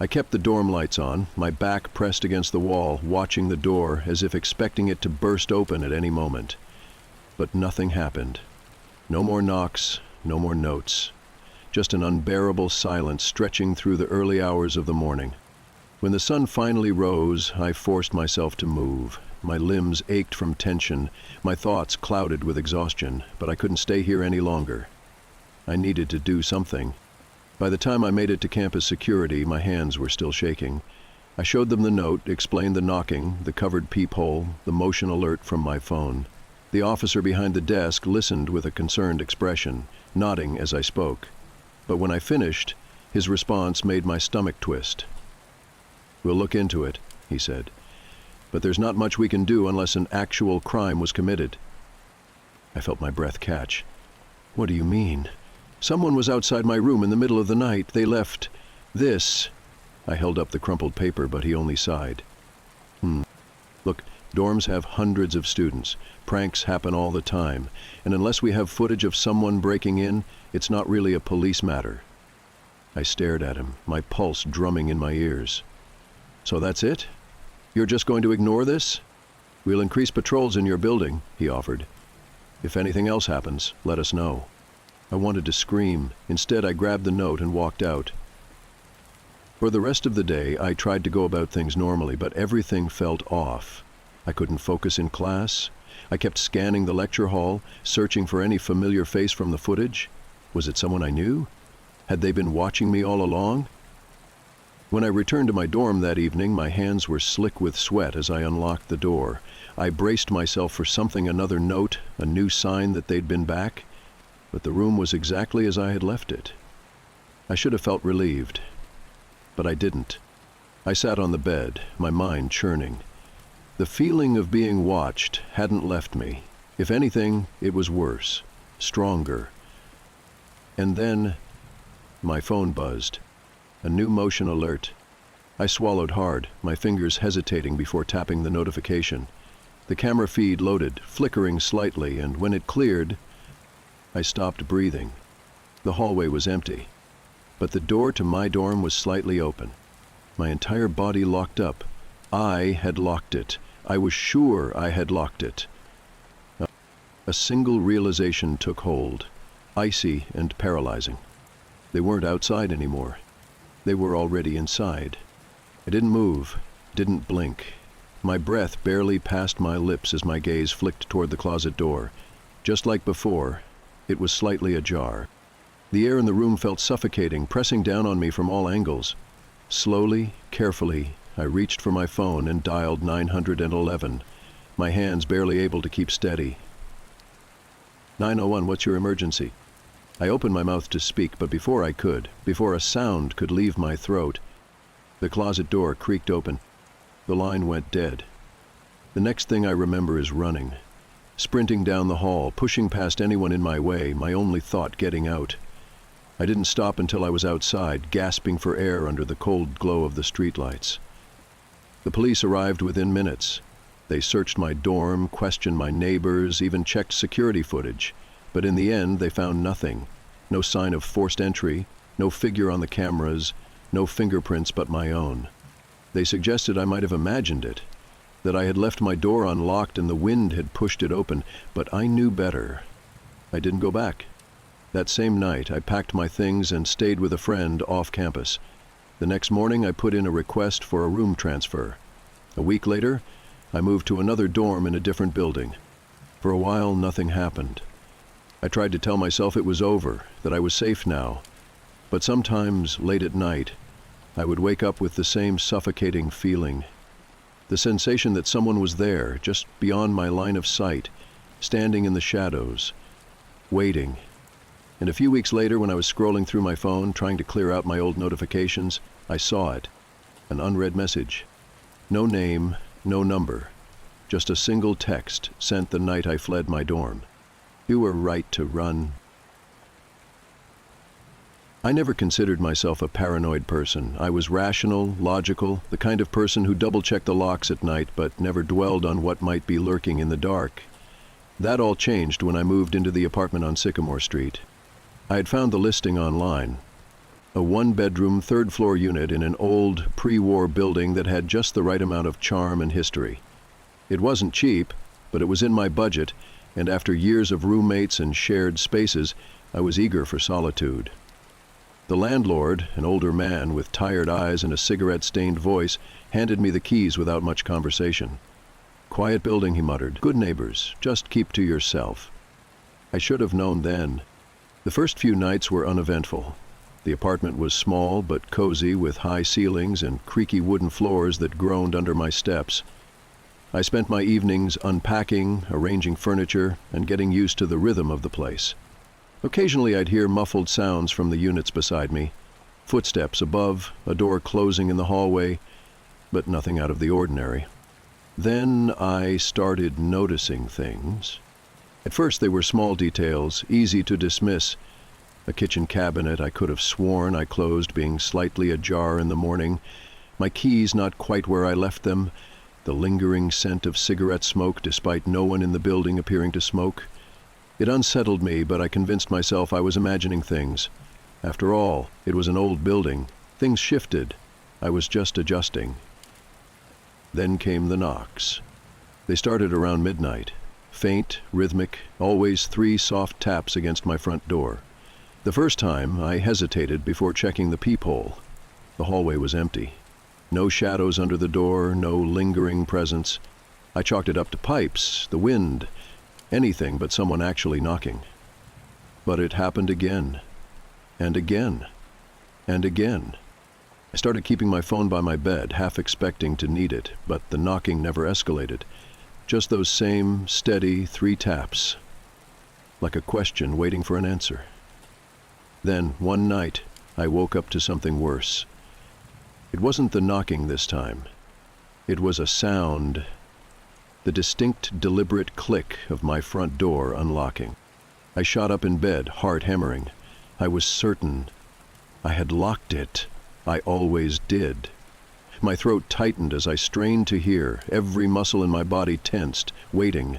I kept the dorm lights on, my back pressed against the wall, watching the door as if expecting it to burst open at any moment. But nothing happened. No more knocks, no more notes. Just an unbearable silence stretching through the early hours of the morning. When the sun finally rose, I forced myself to move. My limbs ached from tension, my thoughts clouded with exhaustion, but I couldn't stay here any longer. I needed to do something. By the time I made it to campus security, my hands were still shaking. I showed them the note, explained the knocking, the covered peephole, the motion alert from my phone. The officer behind the desk listened with a concerned expression, nodding as I spoke. But when I finished, his response made my stomach twist. "We'll look into it," he said. "But there's not much we can do unless an actual crime was committed." I felt my breath catch. "What do you mean?" "Someone was outside my room in the middle of the night. They left this." I held up the crumpled paper, but he only sighed. Look, dorms have hundreds of students. Pranks happen all the time. And unless we have footage of someone breaking in, it's not really a police matter." I stared at him, my pulse drumming in my ears. "So that's it? You're just going to ignore this?" "We'll increase patrols in your building," he offered. "If anything else happens, let us know." I wanted to scream. Instead, I grabbed the note and walked out. For the rest of the day, I tried to go about things normally, but everything felt off. I couldn't focus in class. I kept scanning the lecture hall, searching for any familiar face from the footage. Was it someone I knew? Had they been watching me all along? When I returned to my dorm that evening, my hands were slick with sweat as I unlocked the door. I braced myself for something, another note, a new sign that they'd been back. But the room was exactly as I had left it. I should have felt relieved, but I didn't. I sat on the bed, my mind churning. The feeling of being watched hadn't left me. If anything, it was worse, stronger. And then, my phone buzzed. A new motion alert. I swallowed hard, my fingers hesitating before tapping the notification. The camera feed loaded, flickering slightly, and when it cleared, I stopped breathing. The hallway was empty, but the door to my dorm was slightly open. My entire body locked up. I had locked it. I was sure I had locked it. A single realization took hold, icy and paralyzing. They weren't outside anymore. They were already inside. I didn't move, didn't blink. My breath barely passed my lips as my gaze flicked toward the closet door. Just like before, it was slightly ajar. The air in the room felt suffocating, pressing down on me from all angles. Slowly, carefully, I reached for my phone and dialed 911, my hands barely able to keep steady. 901, what's your emergency? I opened my mouth to speak, but before a sound could leave my throat, the closet door creaked open. The line went dead. The next thing I remember is running, sprinting down the hall, pushing past anyone in my way, my only thought getting out. I didn't stop until I was outside, gasping for air under the cold glow of the streetlights. The police arrived within minutes. They searched my dorm, questioned my neighbors, even checked security footage. But in the end, they found nothing. No sign of forced entry, no figure on the cameras, no fingerprints but my own. They suggested I might have imagined it, that I had left my door unlocked and the wind had pushed it open, but I knew better. I didn't go back. That same night, I packed my things and stayed with a friend off campus. The next morning, I put in a request for a room transfer. A week later, I moved to another dorm in a different building. For a while, nothing happened. I tried to tell myself it was over, that I was safe now. But sometimes, late at night, I would wake up with the same suffocating feeling. The sensation that someone was there, just beyond my line of sight, standing in the shadows, waiting. And a few weeks later, when I was scrolling through my phone, trying to clear out my old notifications, I saw it. An unread message. No name, no number. Just a single text sent the night I fled my dorm. You were right to run. I never considered myself a paranoid person. I was rational, logical, the kind of person who double-checked the locks at night but never dwelled on what might be lurking in the dark. That all changed when I moved into the apartment on Sycamore Street. I had found the listing online. A one-bedroom, third-floor unit in an old, pre-war building that had just the right amount of charm and history. It wasn't cheap, but it was in my budget, and after years of roommates and shared spaces, I was eager for solitude. The landlord, an older man with tired eyes and a cigarette-stained voice, handed me the keys without much conversation. Quiet building, he muttered. Good neighbors, just keep to yourself. I should have known then. The first few nights were uneventful. The apartment was small but cozy, with high ceilings and creaky wooden floors that groaned under my steps. I spent my evenings unpacking, arranging furniture, and getting used to the rhythm of the place. Occasionally I'd hear muffled sounds from the units beside me, footsteps above, a door closing in the hallway, but nothing out of the ordinary. Then I started noticing things. At first they were small details, easy to dismiss. A kitchen cabinet I could have sworn I closed being slightly ajar in the morning, my keys not quite where I left them, the lingering scent of cigarette smoke despite no one in the building appearing to smoke. It unsettled me, but I convinced myself I was imagining things. After all, it was an old building. Things shifted. I was just adjusting. Then came the knocks. They started around midnight. Faint, rhythmic, always 3 soft taps against my front door. The first time, I hesitated before checking the peephole. The hallway was empty. No shadows under the door, no lingering presence. I chalked it up to pipes, the wind, anything but someone actually knocking. But it happened again, and again, and again. I started keeping my phone by my bed, half expecting to need it, but the knocking never escalated. Just those same steady 3 taps, like a question waiting for an answer. Then, one night, I woke up to something worse. It wasn't the knocking this time. It was a sound, the distinct, deliberate click of my front door unlocking. I shot up in bed, heart hammering. I was certain I had locked it. I always did. My throat tightened as I strained to hear, every muscle in my body tensed, waiting.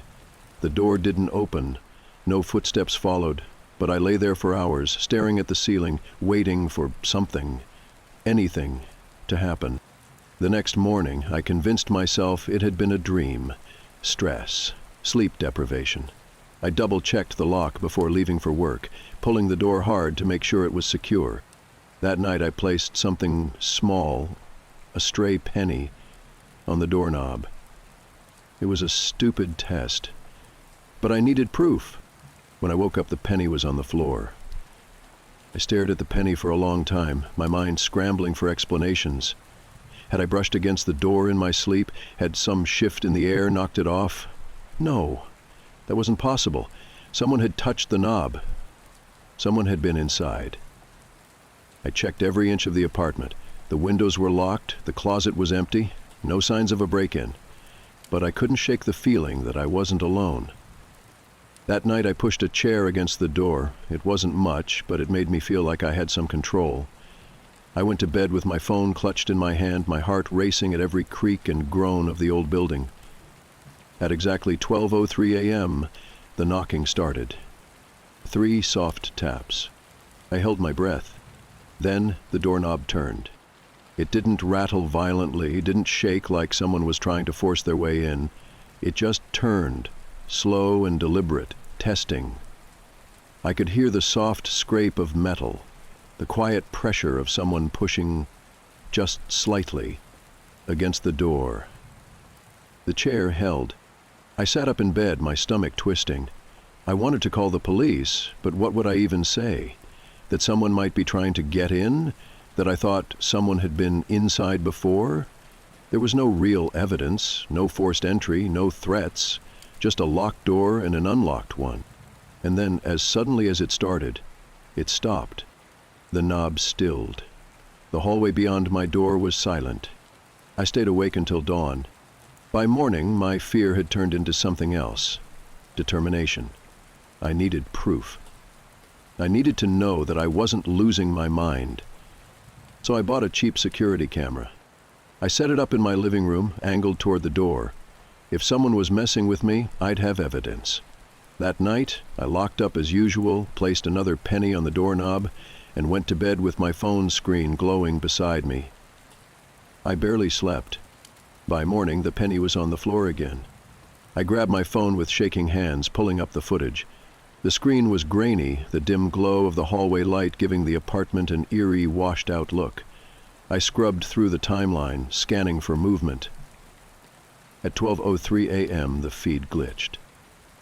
The door didn't open. No footsteps followed, but I lay there for hours, staring at the ceiling, waiting for something, anything, to happen. The next morning, I convinced myself it had been a dream. Stress, sleep deprivation. I double-checked the lock before leaving for work, pulling the door hard to make sure it was secure. That night I placed something small, a stray penny, on the doorknob. It was a stupid test, but I needed proof. When I woke up, the penny was on the floor. I stared at the penny for a long time, my mind scrambling for explanations. Had I brushed against the door in my sleep? Had some shift in the air knocked it off? No, that wasn't possible. Someone had touched the knob. Someone had been inside. I checked every inch of the apartment. The windows were locked, the closet was empty, no signs of a break-in. But I couldn't shake the feeling that I wasn't alone. That night I pushed a chair against the door. It wasn't much, but it made me feel like I had some control. I went to bed with my phone clutched in my hand, my heart racing at every creak and groan of the old building. At exactly 12:03 a.m., the knocking started. 3 soft taps. I held my breath. Then the doorknob turned. It didn't rattle violently, didn't shake like someone was trying to force their way in. It just turned. Slow and deliberate, testing. I could hear the soft scrape of metal, the quiet pressure of someone pushing, just slightly, against the door. The chair held. I sat up in bed, my stomach twisting. I wanted to call the police, but what would I even say? That someone might be trying to get in? That I thought someone had been inside before? There was no real evidence, no forced entry, no threats. Just a locked door and an unlocked one. And then, as suddenly as it started, it stopped. The knob stilled. The hallway beyond my door was silent. I stayed awake until dawn. By morning, my fear had turned into something else. Determination. I needed proof. I needed to know that I wasn't losing my mind. So I bought a cheap security camera. I set it up in my living room, angled toward the door. If someone was messing with me, I'd have evidence. That night, I locked up as usual, placed another penny on the doorknob, and went to bed with my phone screen glowing beside me. I barely slept. By morning, the penny was on the floor again. I grabbed my phone with shaking hands, pulling up the footage. The screen was grainy, the dim glow of the hallway light giving the apartment an eerie, washed-out look. I scrubbed through the timeline, scanning for movement. At 12:03 a.m., the feed glitched.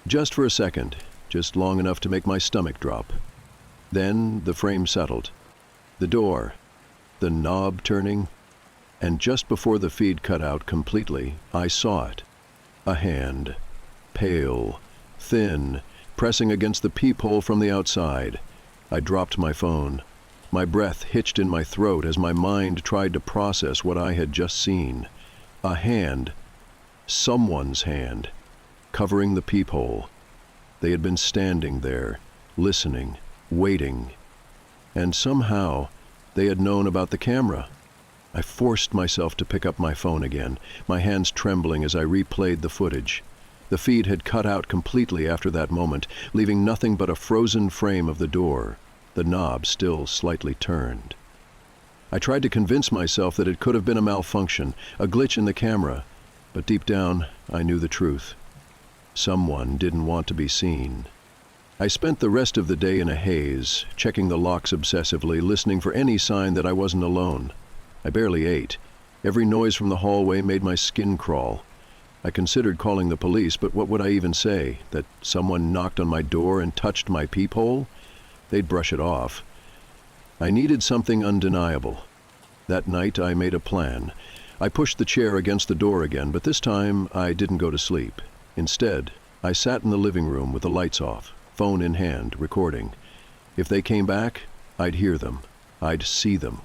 Just for a second, just long enough to make my stomach drop. Then the frame settled. The door, the knob turning, and just before the feed cut out completely, I saw it. A hand, pale, thin, pressing against the peephole from the outside. I dropped my phone. My breath hitched in my throat as my mind tried to process what I had just seen. A hand. Someone's hand, covering the peephole. They had been standing there, listening, waiting. And somehow, they had known about the camera. I forced myself to pick up my phone again, my hands trembling as I replayed the footage. The feed had cut out completely after that moment, leaving nothing but a frozen frame of the door, the knob still slightly turned. I tried to convince myself that it could have been a malfunction, a glitch in the camera. But deep down, I knew the truth. Someone didn't want to be seen. I spent the rest of the day in a haze, checking the locks obsessively, listening for any sign that I wasn't alone. I barely ate. Every noise from the hallway made my skin crawl. I considered calling the police, but what would I even say? That someone knocked on my door and touched my peephole? They'd brush it off. I needed something undeniable. That night I made a plan. I pushed the chair against the door again, but this time I didn't go to sleep. Instead, I sat in the living room with the lights off, phone in hand, recording. If they came back, I'd hear them. I'd see them.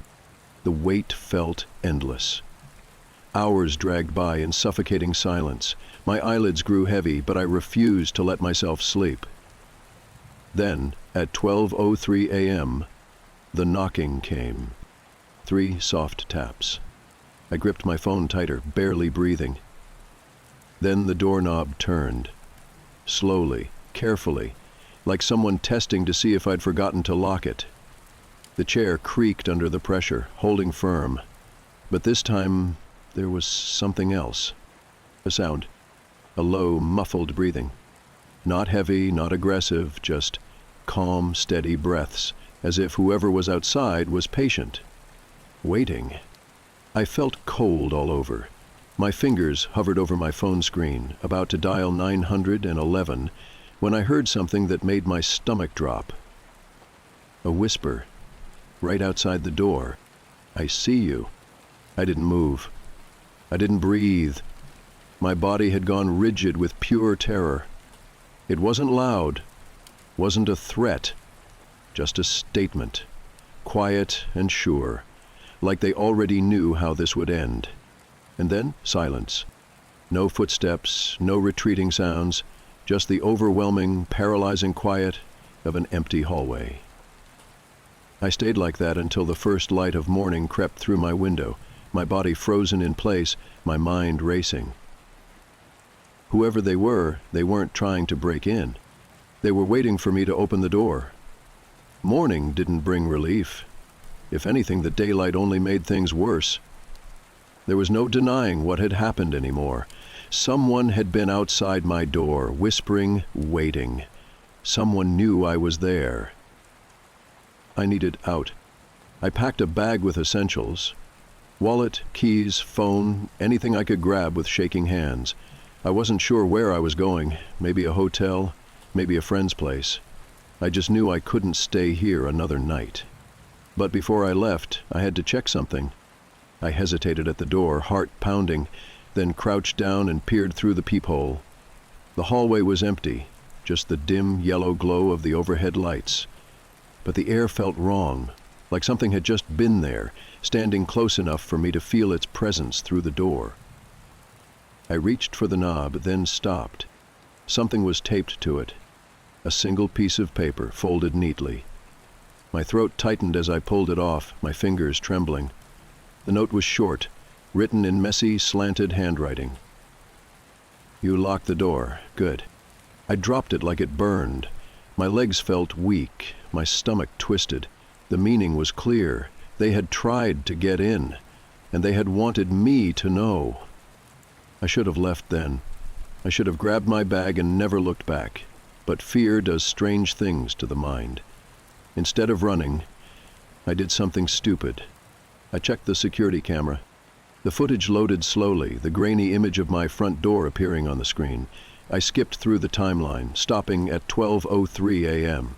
The wait felt endless. Hours dragged by in suffocating silence. My eyelids grew heavy, but I refused to let myself sleep. Then, at 12:03 a.m., the knocking came. 3 soft taps. I gripped my phone tighter, barely breathing. Then the doorknob turned. Slowly, carefully, like someone testing to see if I'd forgotten to lock it. The chair creaked under the pressure, holding firm. But this time, there was something else. A sound. A low, muffled breathing. Not heavy, not aggressive, just calm, steady breaths, as if whoever was outside was patient, waiting. I felt cold all over. My fingers hovered over my phone screen, about to dial 911, when I heard something that made my stomach drop. A whisper, right outside the door. "I see you." I didn't move. I didn't breathe. My body had gone rigid with pure terror. It wasn't loud, wasn't a threat, just a statement, quiet and sure, like they already knew how this would end. And then silence. No footsteps, no retreating sounds, just the overwhelming, paralyzing quiet of an empty hallway. I stayed like that until the first light of morning crept through my window, my body frozen in place, my mind racing. Whoever they weren't trying to break in. They were waiting for me to open the door. Morning didn't bring relief. If anything, the daylight only made things worse. There was no denying what had happened anymore. Someone had been outside my door, whispering, waiting. Someone knew I was there. I needed out. I packed a bag with essentials. Wallet, keys, phone, anything I could grab with shaking hands. I wasn't sure where I was going, maybe a hotel, maybe a friend's place. I just knew I couldn't stay here another night. But before I left, I had to check something. I hesitated at the door, heart pounding, then crouched down and peered through the peephole. The hallway was empty, just the dim yellow glow of the overhead lights. But the air felt wrong, like something had just been there, standing close enough for me to feel its presence through the door. I reached for the knob, then stopped. Something was taped to it. A single piece of paper, folded neatly. My throat tightened as I pulled it off, my fingers trembling. The note was short, written in messy, slanted handwriting. "You locked the door. Good." I dropped it like it burned. My legs felt weak, my stomach twisted. The meaning was clear. They had tried to get in, and they had wanted me to know. I should have left then. I should have grabbed my bag and never looked back. But fear does strange things to the mind. Instead of running, I did something stupid. I checked the security camera. The footage loaded slowly, the grainy image of my front door appearing on the screen. I skipped through the timeline, stopping at 12:03 a.m.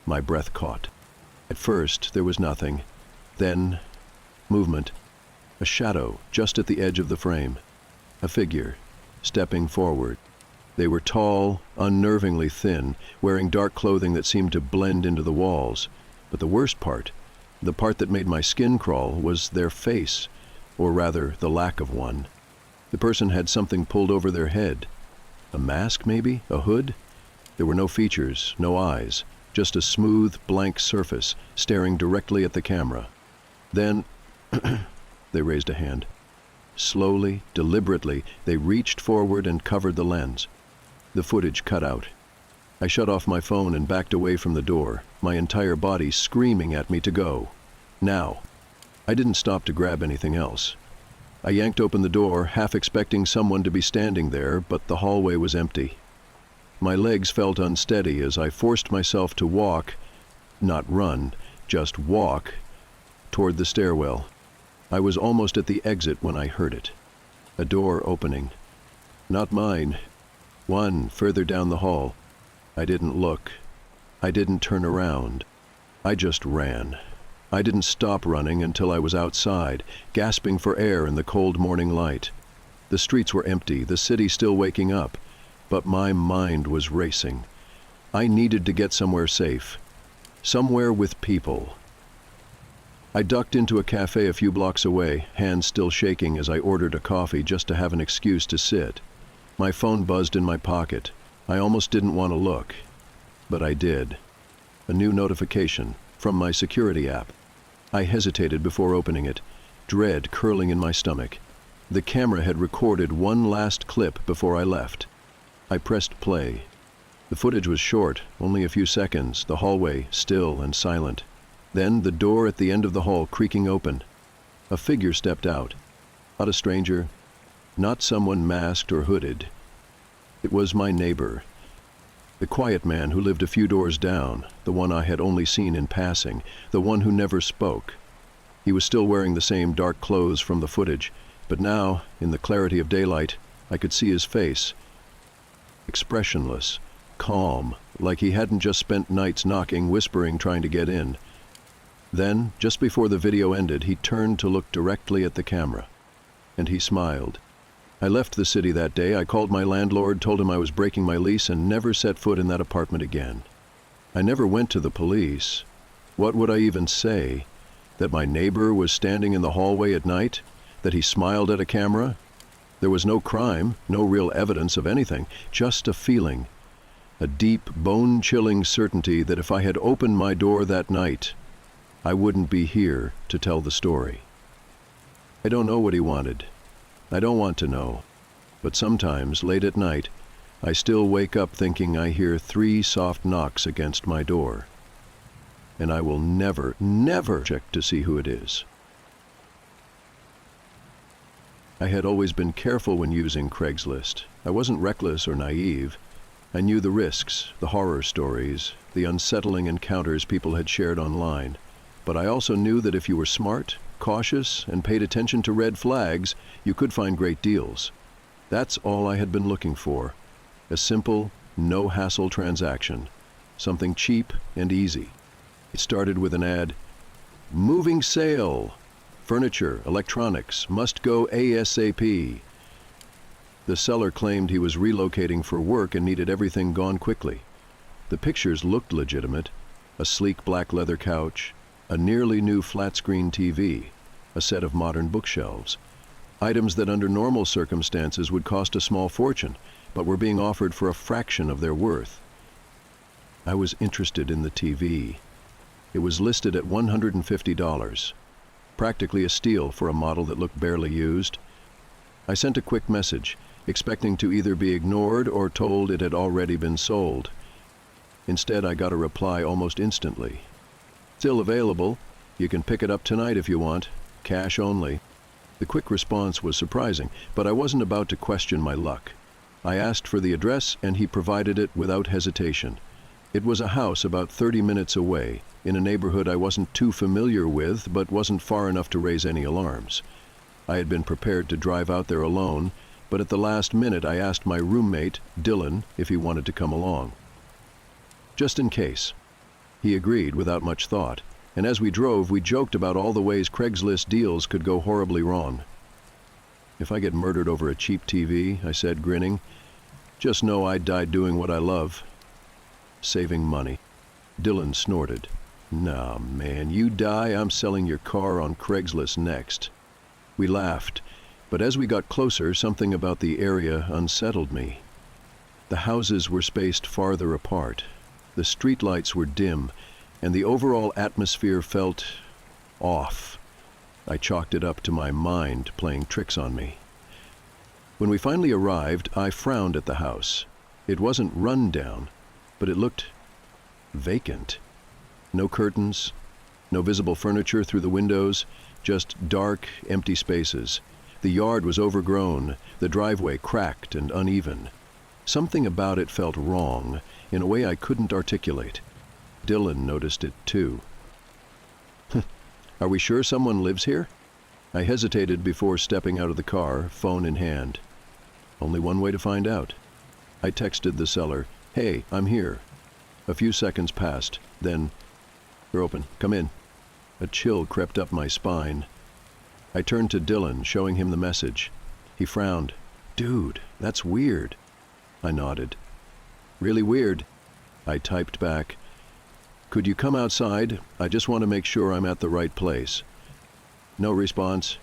My breath caught. At first, there was nothing. Then, movement. A shadow just at the edge of the frame. A figure, stepping forward. They were tall, unnervingly thin, wearing dark clothing that seemed to blend into the walls. But the worst part, the part that made my skin crawl, was their face, or rather, the lack of one. The person had something pulled over their head. A mask, maybe? A hood? There were no features, no eyes, just a smooth, blank surface, staring directly at the camera. Then, they raised a hand. Slowly, deliberately, they reached forward and covered the lens. The footage cut out. I shut off my phone and backed away from the door, my entire body screaming at me to go. Now. I didn't stop to grab anything else. I yanked open the door, half expecting someone to be standing there, but the hallway was empty. My legs felt unsteady as I forced myself to walk, not run, just walk, toward the stairwell. I was almost at the exit when I heard it. A door opening. Not mine. One further down the hall. I didn't look. I didn't turn around. I just ran. I didn't stop running until I was outside, gasping for air in the cold morning light. The streets were empty, the city still waking up, but my mind was racing. I needed to get somewhere safe. Somewhere with people. I ducked into a cafe a few blocks away, hands still shaking as I ordered a coffee just to have an excuse to sit. My phone buzzed in my pocket. I almost didn't want to look, but I did. A new notification from my security app. I hesitated before opening it, dread curling in my stomach. The camera had recorded one last clip before I left. I pressed play. The footage was short, only a few seconds, the hallway still and silent. Then the door at the end of the hall creaking open. A figure stepped out. Not a stranger, not someone masked or hooded. It was my neighbor. The quiet man who lived a few doors down, the one I had only seen in passing, the one who never spoke. He was still wearing the same dark clothes from the footage, but now, in the clarity of daylight, I could see his face. Expressionless, calm, like he hadn't just spent nights knocking, whispering, trying to get in. Then, just before the video ended, he turned to look directly at the camera. And he smiled. I left the city that day. I called my landlord, told him I was breaking my lease, and never set foot in that apartment again. I never went to the police. What would I even say? That my neighbor was standing in the hallway at night? That he smiled at a camera? There was no crime, no real evidence of anything, just a feeling. A deep, bone-chilling certainty that if I had opened my door that night, I wouldn't be here to tell the story. I don't know what he wanted. I don't want to know. But sometimes, late at night, I still wake up thinking I hear 3 soft knocks against my door. And I will never, never check to see who it is. I had always been careful when using Craigslist. I wasn't reckless or naive. I knew the risks, the horror stories, the unsettling encounters people had shared online. But I also knew that if you were smart, cautious, and paid attention to red flags, you could find great deals. That's all I had been looking for. A simple, no-hassle transaction. Something cheap and easy. It started with an ad, "Moving sale. Furniture, electronics, must go ASAP." The seller claimed he was relocating for work and needed everything gone quickly. The pictures looked legitimate. A sleek black leather couch, a nearly new flat-screen TV, a set of modern bookshelves. Items that under normal circumstances would cost a small fortune, but were being offered for a fraction of their worth. I was interested in the TV. It was listed at $150. Practically a steal for a model that looked barely used. I sent a quick message, expecting to either be ignored or told it had already been sold. Instead, I got a reply almost instantly. "Still available. You can pick it up tonight if you want. Cash only." The quick response was surprising, but I wasn't about to question my luck. I asked for the address, and he provided it without hesitation. It was a house about 30 minutes away, in a neighborhood I wasn't too familiar with, but wasn't far enough to raise any alarms. I had been prepared to drive out there alone, but at the last minute I asked my roommate, Dylan, if he wanted to come along. Just in case. He agreed without much thought, and as we drove, we joked about all the ways Craigslist deals could go horribly wrong. "If I get murdered over a cheap TV," I said, grinning, "just know I died doing what I love. Saving money." Dylan snorted. "Nah, man, you die, I'm selling your car on Craigslist next." We laughed, but as we got closer, something about the area unsettled me. The houses were spaced farther apart. The streetlights were dim, and the overall atmosphere felt off. I chalked it up to my mind playing tricks on me. When we finally arrived, I frowned at the house. It wasn't run down, but it looked vacant. No curtains, no visible furniture through the windows, just dark, empty spaces. The yard was overgrown, the driveway cracked and uneven. Something about it felt wrong, in a way I couldn't articulate. Dylan noticed it too. "Are we sure someone lives here?" I hesitated before stepping out of the car, phone in hand. Only one way to find out. I texted the seller, "Hey, I'm here." A few seconds passed, then, "You're open, come in." A chill crept up my spine. I turned to Dylan, showing him the message. He frowned. "Dude, that's weird." I nodded. "Really weird." I typed back, "Could you come outside? I just want to make sure I'm at the right place." No response.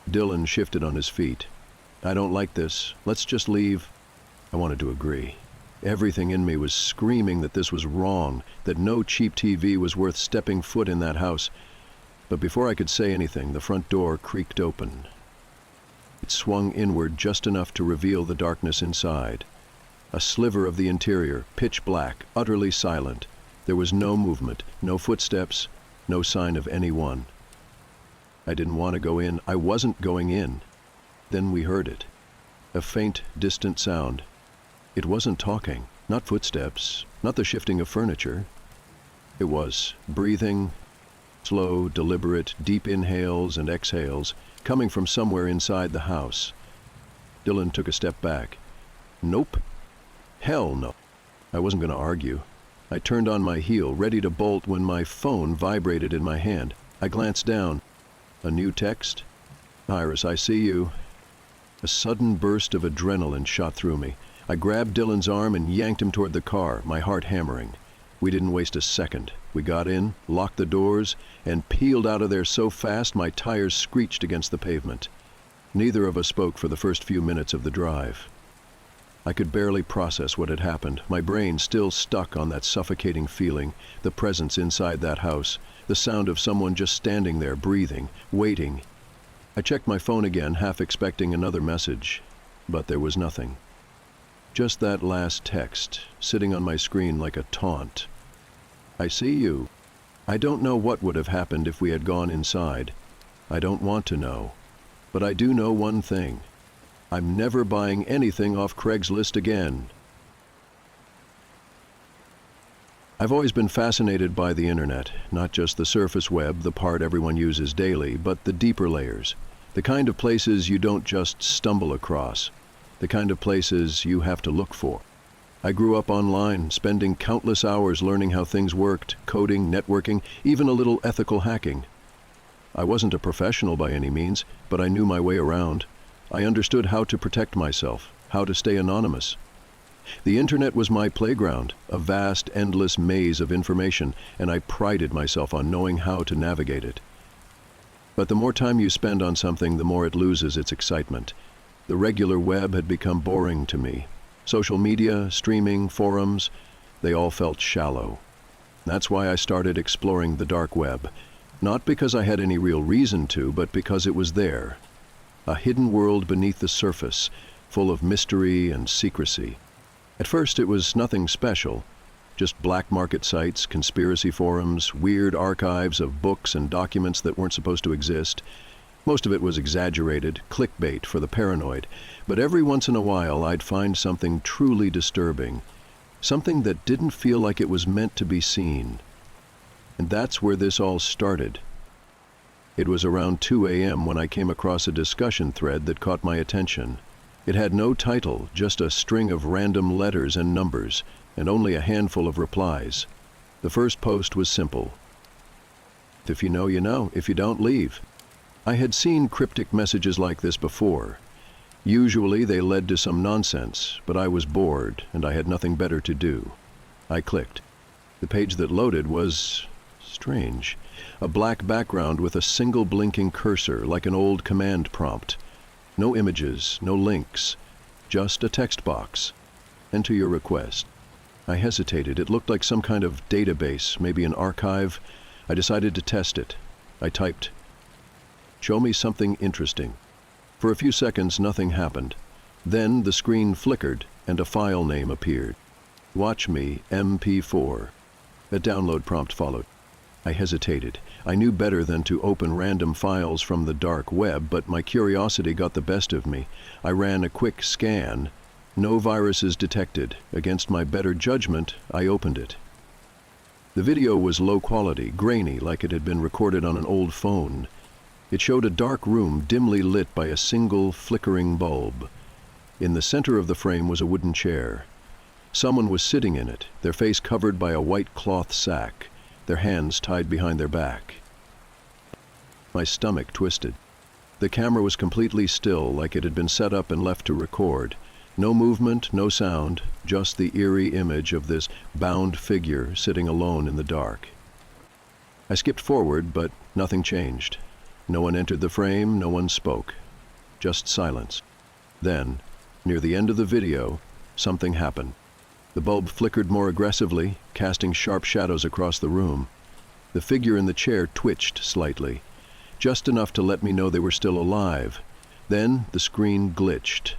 Dylan shifted on his feet. "I don't like this. Let's just leave." I wanted to agree. Everything in me was screaming that this was wrong, that no cheap TV was worth stepping foot in that house. But before I could say anything, the front door creaked open. It swung inward just enough to reveal the darkness inside. A sliver of the interior, pitch black, utterly silent. There was no movement, no footsteps, no sign of anyone. I didn't want to go in. I wasn't going in. Then we heard it. A faint, distant sound. It wasn't talking. Not footsteps, not the shifting of furniture. It was breathing, slow, deliberate, deep inhales and exhales, coming from somewhere inside the house. Dylan took a step back. Nope. Hell no. I wasn't going to argue. I turned on my heel, ready to bolt, when my phone vibrated in my hand. I glanced down. A new text? Iris, I see you. A sudden burst of adrenaline shot through me. I grabbed Dylan's arm and yanked him toward the car, my heart hammering. We didn't waste a second. We got in, locked the doors, and peeled out of there so fast my tires screeched against the pavement. Neither of us spoke for the first few minutes of the drive. I could barely process what had happened, my brain still stuck on that suffocating feeling, the presence inside that house, the sound of someone just standing there, breathing, waiting. I checked my phone again, half expecting another message, but there was nothing. Just that last text, sitting on my screen like a taunt. I see you. I don't know what would have happened if we had gone inside. I don't want to know. But I do know one thing. I'm never buying anything off Craigslist again. I've always been fascinated by the internet, not just the surface web, the part everyone uses daily, but the deeper layers, the kind of places you don't just stumble across, the kind of places you have to look for. I grew up online, spending countless hours learning how things worked, coding, networking, even a little ethical hacking. I wasn't a professional by any means, but I knew my way around. I understood how to protect myself, how to stay anonymous. The internet was my playground, a vast, endless maze of information, and I prided myself on knowing how to navigate it. But the more time you spend on something, the more it loses its excitement. The regular web had become boring to me. Social media, streaming, forums, they all felt shallow. That's why I started exploring the dark web. Not because I had any real reason to, but because it was there. A hidden world beneath the surface, full of mystery and secrecy. At first it was nothing special, just black market sites, conspiracy forums, weird archives of books and documents that weren't supposed to exist. Most of it was exaggerated, clickbait for the paranoid, but every once in a while I'd find something truly disturbing, something that didn't feel like it was meant to be seen. And that's where this all started. It was around 2 a.m. when I came across a discussion thread that caught my attention. It had no title, just a string of random letters and numbers, and only a handful of replies. The first post was simple. If you know, you know. If you don't, leave. I had seen cryptic messages like this before. Usually they led to some nonsense, but I was bored, and I had nothing better to do. I clicked. The page that loaded was strange. A black background with a single blinking cursor, like an old command prompt. No images, no links, just a text box. Enter your request. I hesitated. It looked like some kind of database, maybe an archive. I decided to test it. I typed, "Show me something interesting." For a few seconds, nothing happened. Then the screen flickered and a file name appeared. Watch Me MP4. A download prompt followed. I hesitated. I knew better than to open random files from the dark web, but my curiosity got the best of me. I ran a quick scan. No viruses detected. Against my better judgment, I opened it. The video was low quality, grainy, like it had been recorded on an old phone. It showed a dark room dimly lit by a single flickering bulb. In the center of the frame was a wooden chair. Someone was sitting in it, their face covered by a white cloth sack, their hands tied behind their back. My stomach twisted. The camera was completely still, like it had been set up and left to record. No movement, no sound, just the eerie image of this bound figure sitting alone in the dark. I skipped forward, but nothing changed. No one entered the frame, no one spoke. Just silence. Then, near the end of the video, something happened. The bulb flickered more aggressively, casting sharp shadows across the room. The figure in the chair twitched slightly, just enough to let me know they were still alive. Then the screen glitched.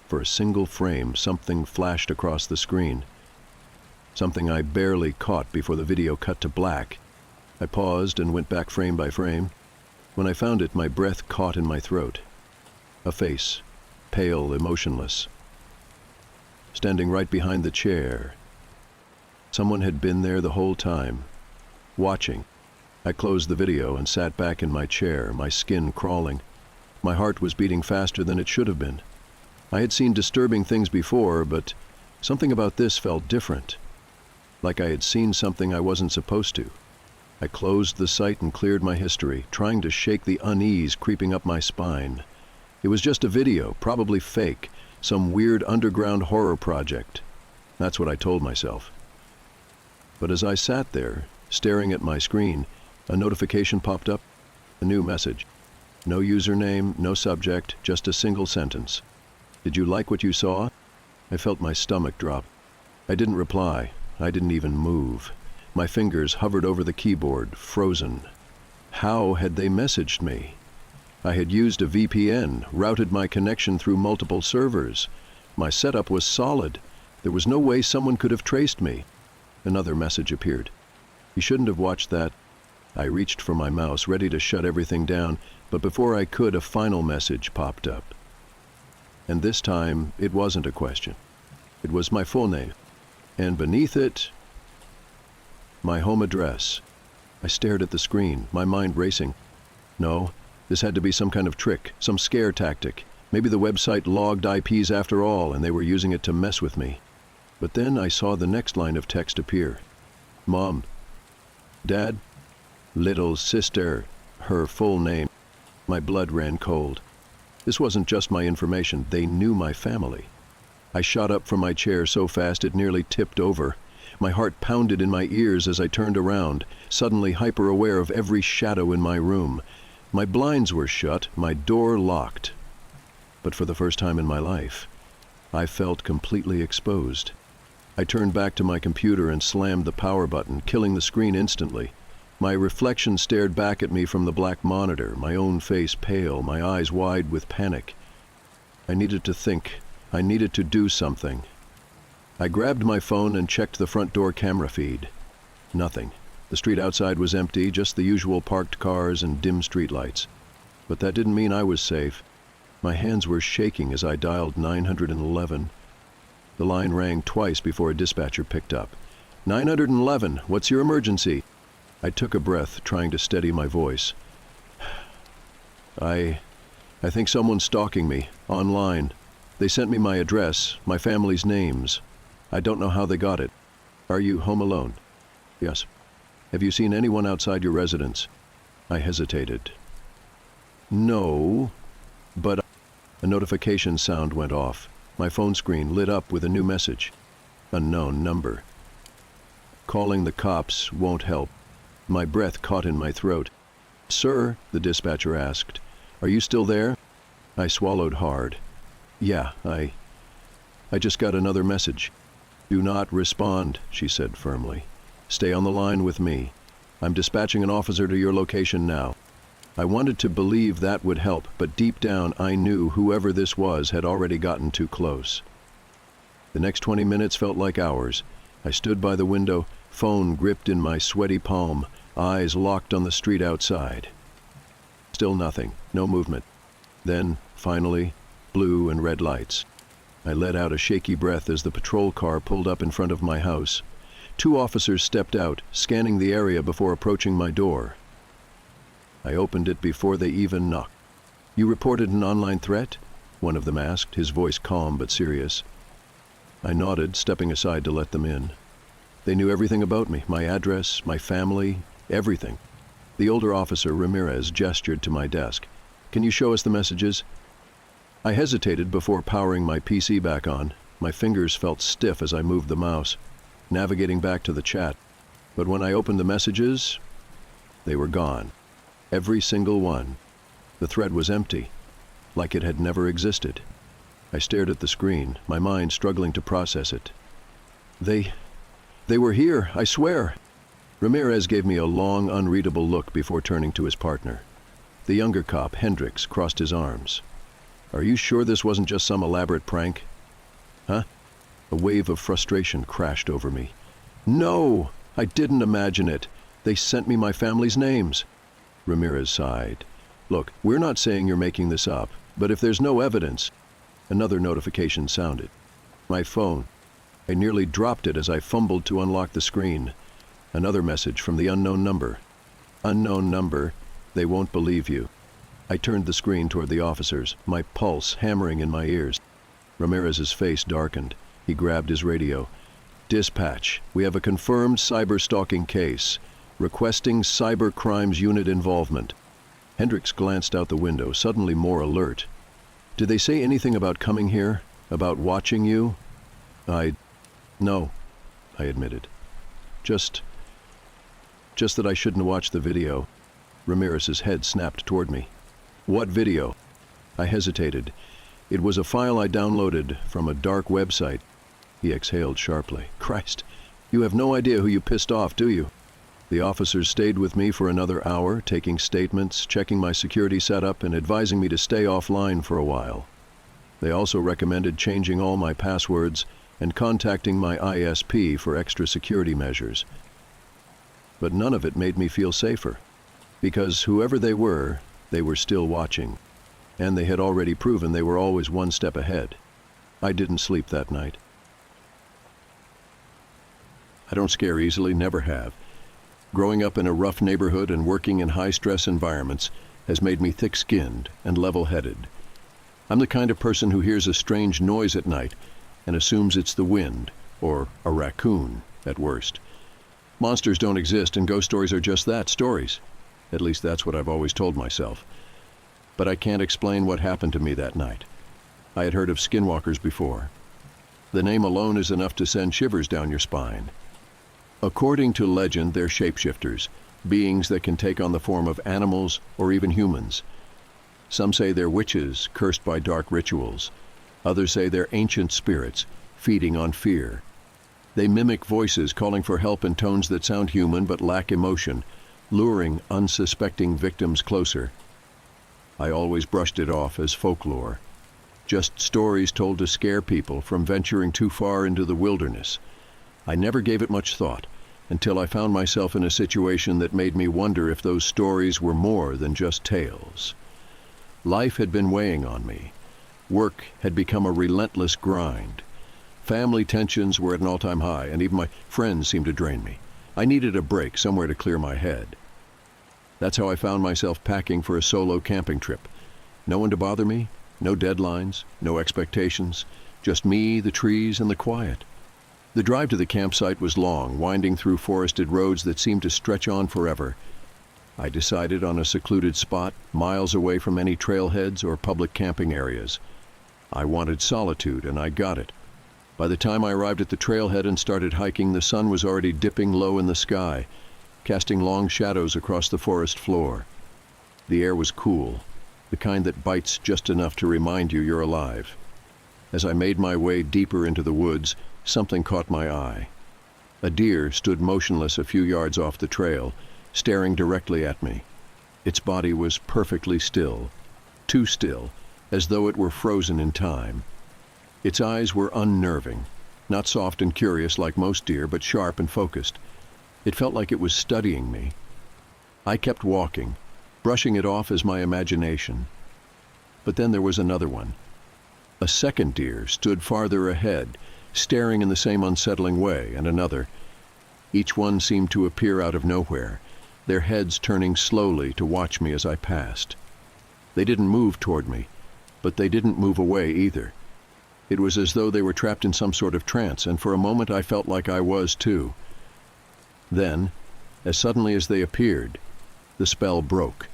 For a single frame, something flashed across the screen. Something I barely caught before the video cut to black. I paused and went back frame by frame. When I found it, my breath caught in my throat. A face, pale, emotionless. standing right behind the chair. Someone had been there the whole time, watching. I closed the video and sat back in my chair, my skin crawling. My heart was beating faster than it should have been. I had seen disturbing things before, but something about this felt different. Like I had seen something I wasn't supposed to. I closed the site and cleared my history, trying to shake the unease creeping up my spine. It was just a video, probably fake, some weird underground horror project. That's what I told myself. But as I sat there, staring at my screen, a notification popped up, a new message. No username, no subject, just a single sentence. Did you like what you saw? I felt my stomach drop. I didn't reply. I didn't even move. My fingers hovered over the keyboard, frozen. How had they messaged me? I had used a VPN, routed my connection through multiple servers. My setup was solid. There was no way someone could have traced me. Another message appeared. You shouldn't have watched that. I reached for my mouse, ready to shut everything down, but before I could, a final message popped up. And this time, it wasn't a question. It was my full name. And beneath it, my home address. I stared at the screen, my mind racing. No, this had to be some kind of trick, some scare tactic. Maybe the website logged IPs after all, and they were using it to mess with me. But then I saw the next line of text appear. Mom. Dad. Little sister. Her full name. My blood ran cold. This wasn't just my information, they knew my family. I shot up from my chair so fast it nearly tipped over. My heart pounded in my ears as I turned around, suddenly hyper-aware of every shadow in my room. My blinds were shut, my door locked. But for the first time in my life, I felt completely exposed. I turned back to my computer and slammed the power button, killing the screen instantly. My reflection stared back at me from the black monitor, my own face pale, my eyes wide with panic. I needed to think. I needed to do something. I grabbed my phone and checked the front door camera feed. Nothing. The street outside was empty, just the usual parked cars and dim streetlights. But that didn't mean I was safe. My hands were shaking as I dialed 911. The line rang twice before a dispatcher picked up. 911, what's your emergency? I took a breath, trying to steady my voice. I think someone's stalking me, online. They sent me my address, my family's names. I don't know how they got it. Are you home alone? Yes. Have you seen anyone outside your residence? I hesitated. No, but a notification sound went off. My phone screen lit up with a new message. Unknown number. Calling the cops won't help. My breath caught in my throat. Sir, the dispatcher asked, are you still there? I swallowed hard. Yeah, I just got another message. Do not respond, she said firmly. Stay on the line with me. I'm dispatching an officer to your location now. I wanted to believe that would help, but deep down I knew whoever this was had already gotten too close. The next 20 minutes felt like hours. I stood by the window, phone gripped in my sweaty palm, eyes locked on the street outside. Still nothing, no movement. Then, finally, blue and red lights. I let out a shaky breath as the patrol car pulled up in front of my house. 2 officers stepped out, scanning the area before approaching my door. I opened it before they even knocked. You reported an online threat? One of them asked, his voice calm but serious. I nodded, stepping aside to let them in. They knew everything about me, my address, my family, everything. The older officer, Ramirez, gestured to my desk. Can you show us the messages? I hesitated before powering my PC back on. My fingers felt stiff as I moved the mouse, navigating back to the chat. But when I opened the messages, they were gone. Every single one. The thread was empty, like it had never existed. I stared at the screen, my mind struggling to process it. They were here, I swear. Ramirez gave me a long, unreadable look before turning to his partner. The younger cop, Hendricks, crossed his arms. Are you sure this wasn't just some elaborate prank? Huh? A wave of frustration crashed over me. No! I didn't imagine it. They sent me my family's names. Ramirez sighed. Look, we're not saying you're making this up, but if there's no evidence... Another notification sounded. My phone. I nearly dropped it as I fumbled to unlock the screen. Another message from the unknown number. Unknown number. They won't believe you. I turned the screen toward the officers, my pulse hammering in my ears. Ramirez's face darkened. He grabbed his radio. Dispatch, we have a confirmed cyber-stalking case. Requesting cyber crimes unit involvement. Hendricks glanced out the window, suddenly more alert. Did they say anything about coming here? About watching you? No, I admitted. Just that I shouldn't watch the video. Ramirez's head snapped toward me. What video? I hesitated. It was a file I downloaded from a dark website. He exhaled sharply. Christ, you have no idea who you pissed off, do you? The officers stayed with me for another hour, taking statements, checking my security setup, and advising me to stay offline for a while. They also recommended changing all my passwords and contacting my ISP for extra security measures. But none of it made me feel safer, because whoever they were still watching, and they had already proven they were always one step ahead. I didn't sleep that night. I don't scare easily, never have. Growing up in a rough neighborhood and working in high-stress environments has made me thick-skinned and level-headed. I'm the kind of person who hears a strange noise at night and assumes it's the wind, or a raccoon, at worst. Monsters don't exist, and ghost stories are just that, stories. At least that's what I've always told myself. But I can't explain what happened to me that night. I had heard of skinwalkers before. The name alone is enough to send shivers down your spine. According to legend, they're shapeshifters, beings that can take on the form of animals or even humans. Some say they're witches, cursed by dark rituals. Others say they're ancient spirits, feeding on fear. They mimic voices, calling for help in tones that sound human but lack emotion, luring unsuspecting victims closer. I always brushed it off as folklore, just stories told to scare people from venturing too far into the wilderness. I never gave it much thought, until I found myself in a situation that made me wonder if those stories were more than just tales. Life had been weighing on me. Work had become a relentless grind. Family tensions were at an all-time high, and even my friends seemed to drain me. I needed a break, somewhere to clear my head. That's how I found myself packing for a solo camping trip. No one to bother me, no deadlines, no expectations, just me, the trees, and the quiet. The drive to the campsite was long, winding through forested roads that seemed to stretch on forever. I decided on a secluded spot, miles away from any trailheads or public camping areas. I wanted solitude, and I got it. By the time I arrived at the trailhead and started hiking, the sun was already dipping low in the sky, casting long shadows across the forest floor. The air was cool, the kind that bites just enough to remind you you're alive. As I made my way deeper into the woods, something caught my eye. A deer stood motionless a few yards off the trail, staring directly at me. Its body was perfectly still, too still, as though it were frozen in time. Its eyes were unnerving, not soft and curious like most deer, but sharp and focused. It felt like it was studying me. I kept walking, brushing it off as my imagination. But then there was another one. A second deer stood farther ahead, staring in the same unsettling way, and another. Each one seemed to appear out of nowhere, their heads turning slowly to watch me as I passed. They didn't move toward me, but they didn't move away either. It was as though they were trapped in some sort of trance, and for a moment I felt like I was too. Then, as suddenly as they appeared, the spell broke.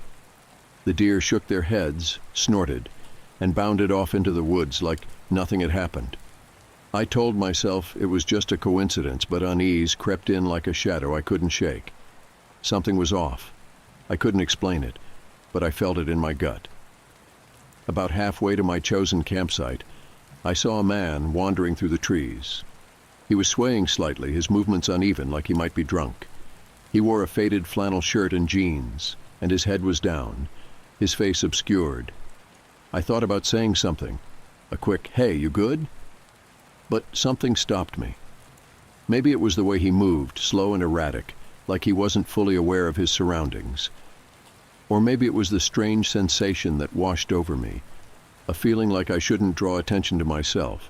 The deer shook their heads, snorted, and bounded off into the woods like nothing had happened. I told myself it was just a coincidence, but unease crept in like a shadow I couldn't shake. Something was off. I couldn't explain it, but I felt it in my gut. About halfway to my chosen campsite, I saw a man wandering through the trees. He was swaying slightly, his movements uneven, like he might be drunk. He wore a faded flannel shirt and jeans, and his head was down, his face obscured. I thought about saying something, a quick, "Hey, you good?" But something stopped me. Maybe it was the way he moved, slow and erratic, like he wasn't fully aware of his surroundings. Or maybe it was the strange sensation that washed over me, a feeling like I shouldn't draw attention to myself.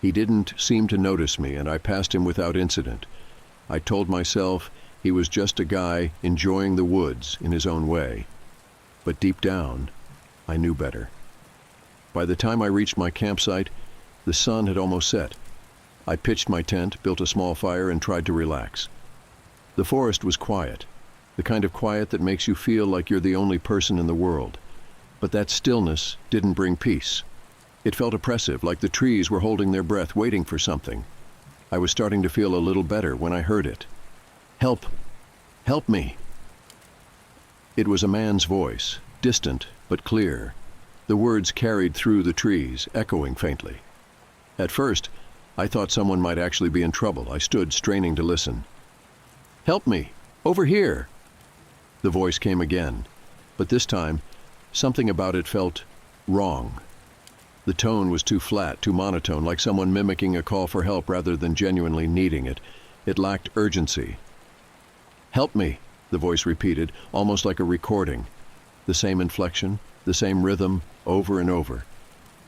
He didn't seem to notice me, and I passed him without incident. I told myself he was just a guy enjoying the woods in his own way. But deep down, I knew better. By the time I reached my campsite, the sun had almost set. I pitched my tent, built a small fire, and tried to relax. The forest was quiet, the kind of quiet that makes you feel like you're the only person in the world. But that stillness didn't bring peace. It felt oppressive, like the trees were holding their breath, waiting for something. I was starting to feel a little better when I heard it. "Help! Help me!" It was a man's voice, distant but clear. The words carried through the trees, echoing faintly. At first, I thought someone might actually be in trouble. I stood, straining to listen. "Help me! Over here!" The voice came again, but this time, something about it felt wrong. The tone was too flat, too monotone, like someone mimicking a call for help rather than genuinely needing it. It lacked urgency. "Help me," the voice repeated, almost like a recording. The same inflection, the same rhythm, over and over.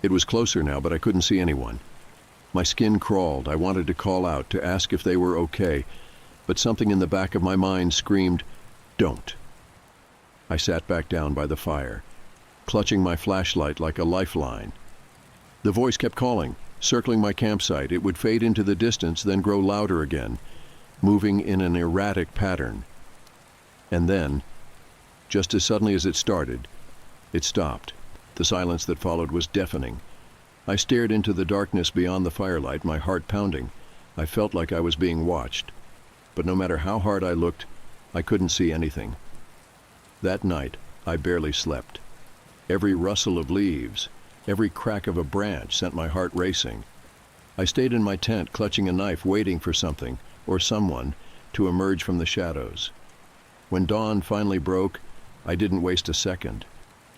It was closer now, but I couldn't see anyone. My skin crawled. I wanted to call out, to ask if they were okay, but something in the back of my mind screamed, "Don't." I sat back down by the fire, clutching my flashlight like a lifeline. The voice kept calling, circling my campsite. It would fade into the distance, then grow louder again, moving in an erratic pattern. And then, just as suddenly as it started, it stopped. The silence that followed was deafening. I stared into the darkness beyond the firelight, my heart pounding. I felt like I was being watched. But no matter how hard I looked, I couldn't see anything. That night, I barely slept. Every rustle of leaves, every crack of a branch sent my heart racing. I stayed in my tent, clutching a knife, waiting for something, or someone, to emerge from the shadows. When dawn finally broke, I didn't waste a second.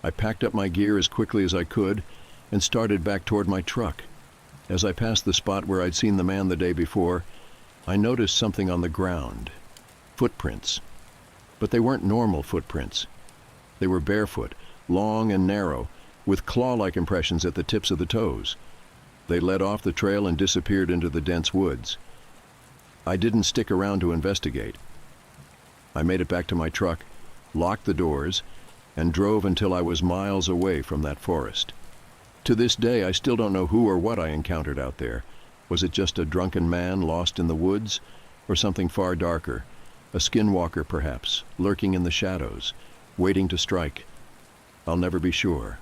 I packed up my gear as quickly as I could and started back toward my truck. As I passed the spot where I'd seen the man the day before, I noticed something on the ground. Footprints. But they weren't normal footprints. They were barefoot, long and narrow, with claw-like impressions at the tips of the toes. They led off the trail and disappeared into the dense woods. I didn't stick around to investigate. I made it back to my truck, locked the doors, and drove until I was miles away from that forest. To this day, I still don't know who or what I encountered out there. Was it just a drunken man lost in the woods, or something far darker? A skinwalker, perhaps, lurking in the shadows, waiting to strike. I'll never be sure.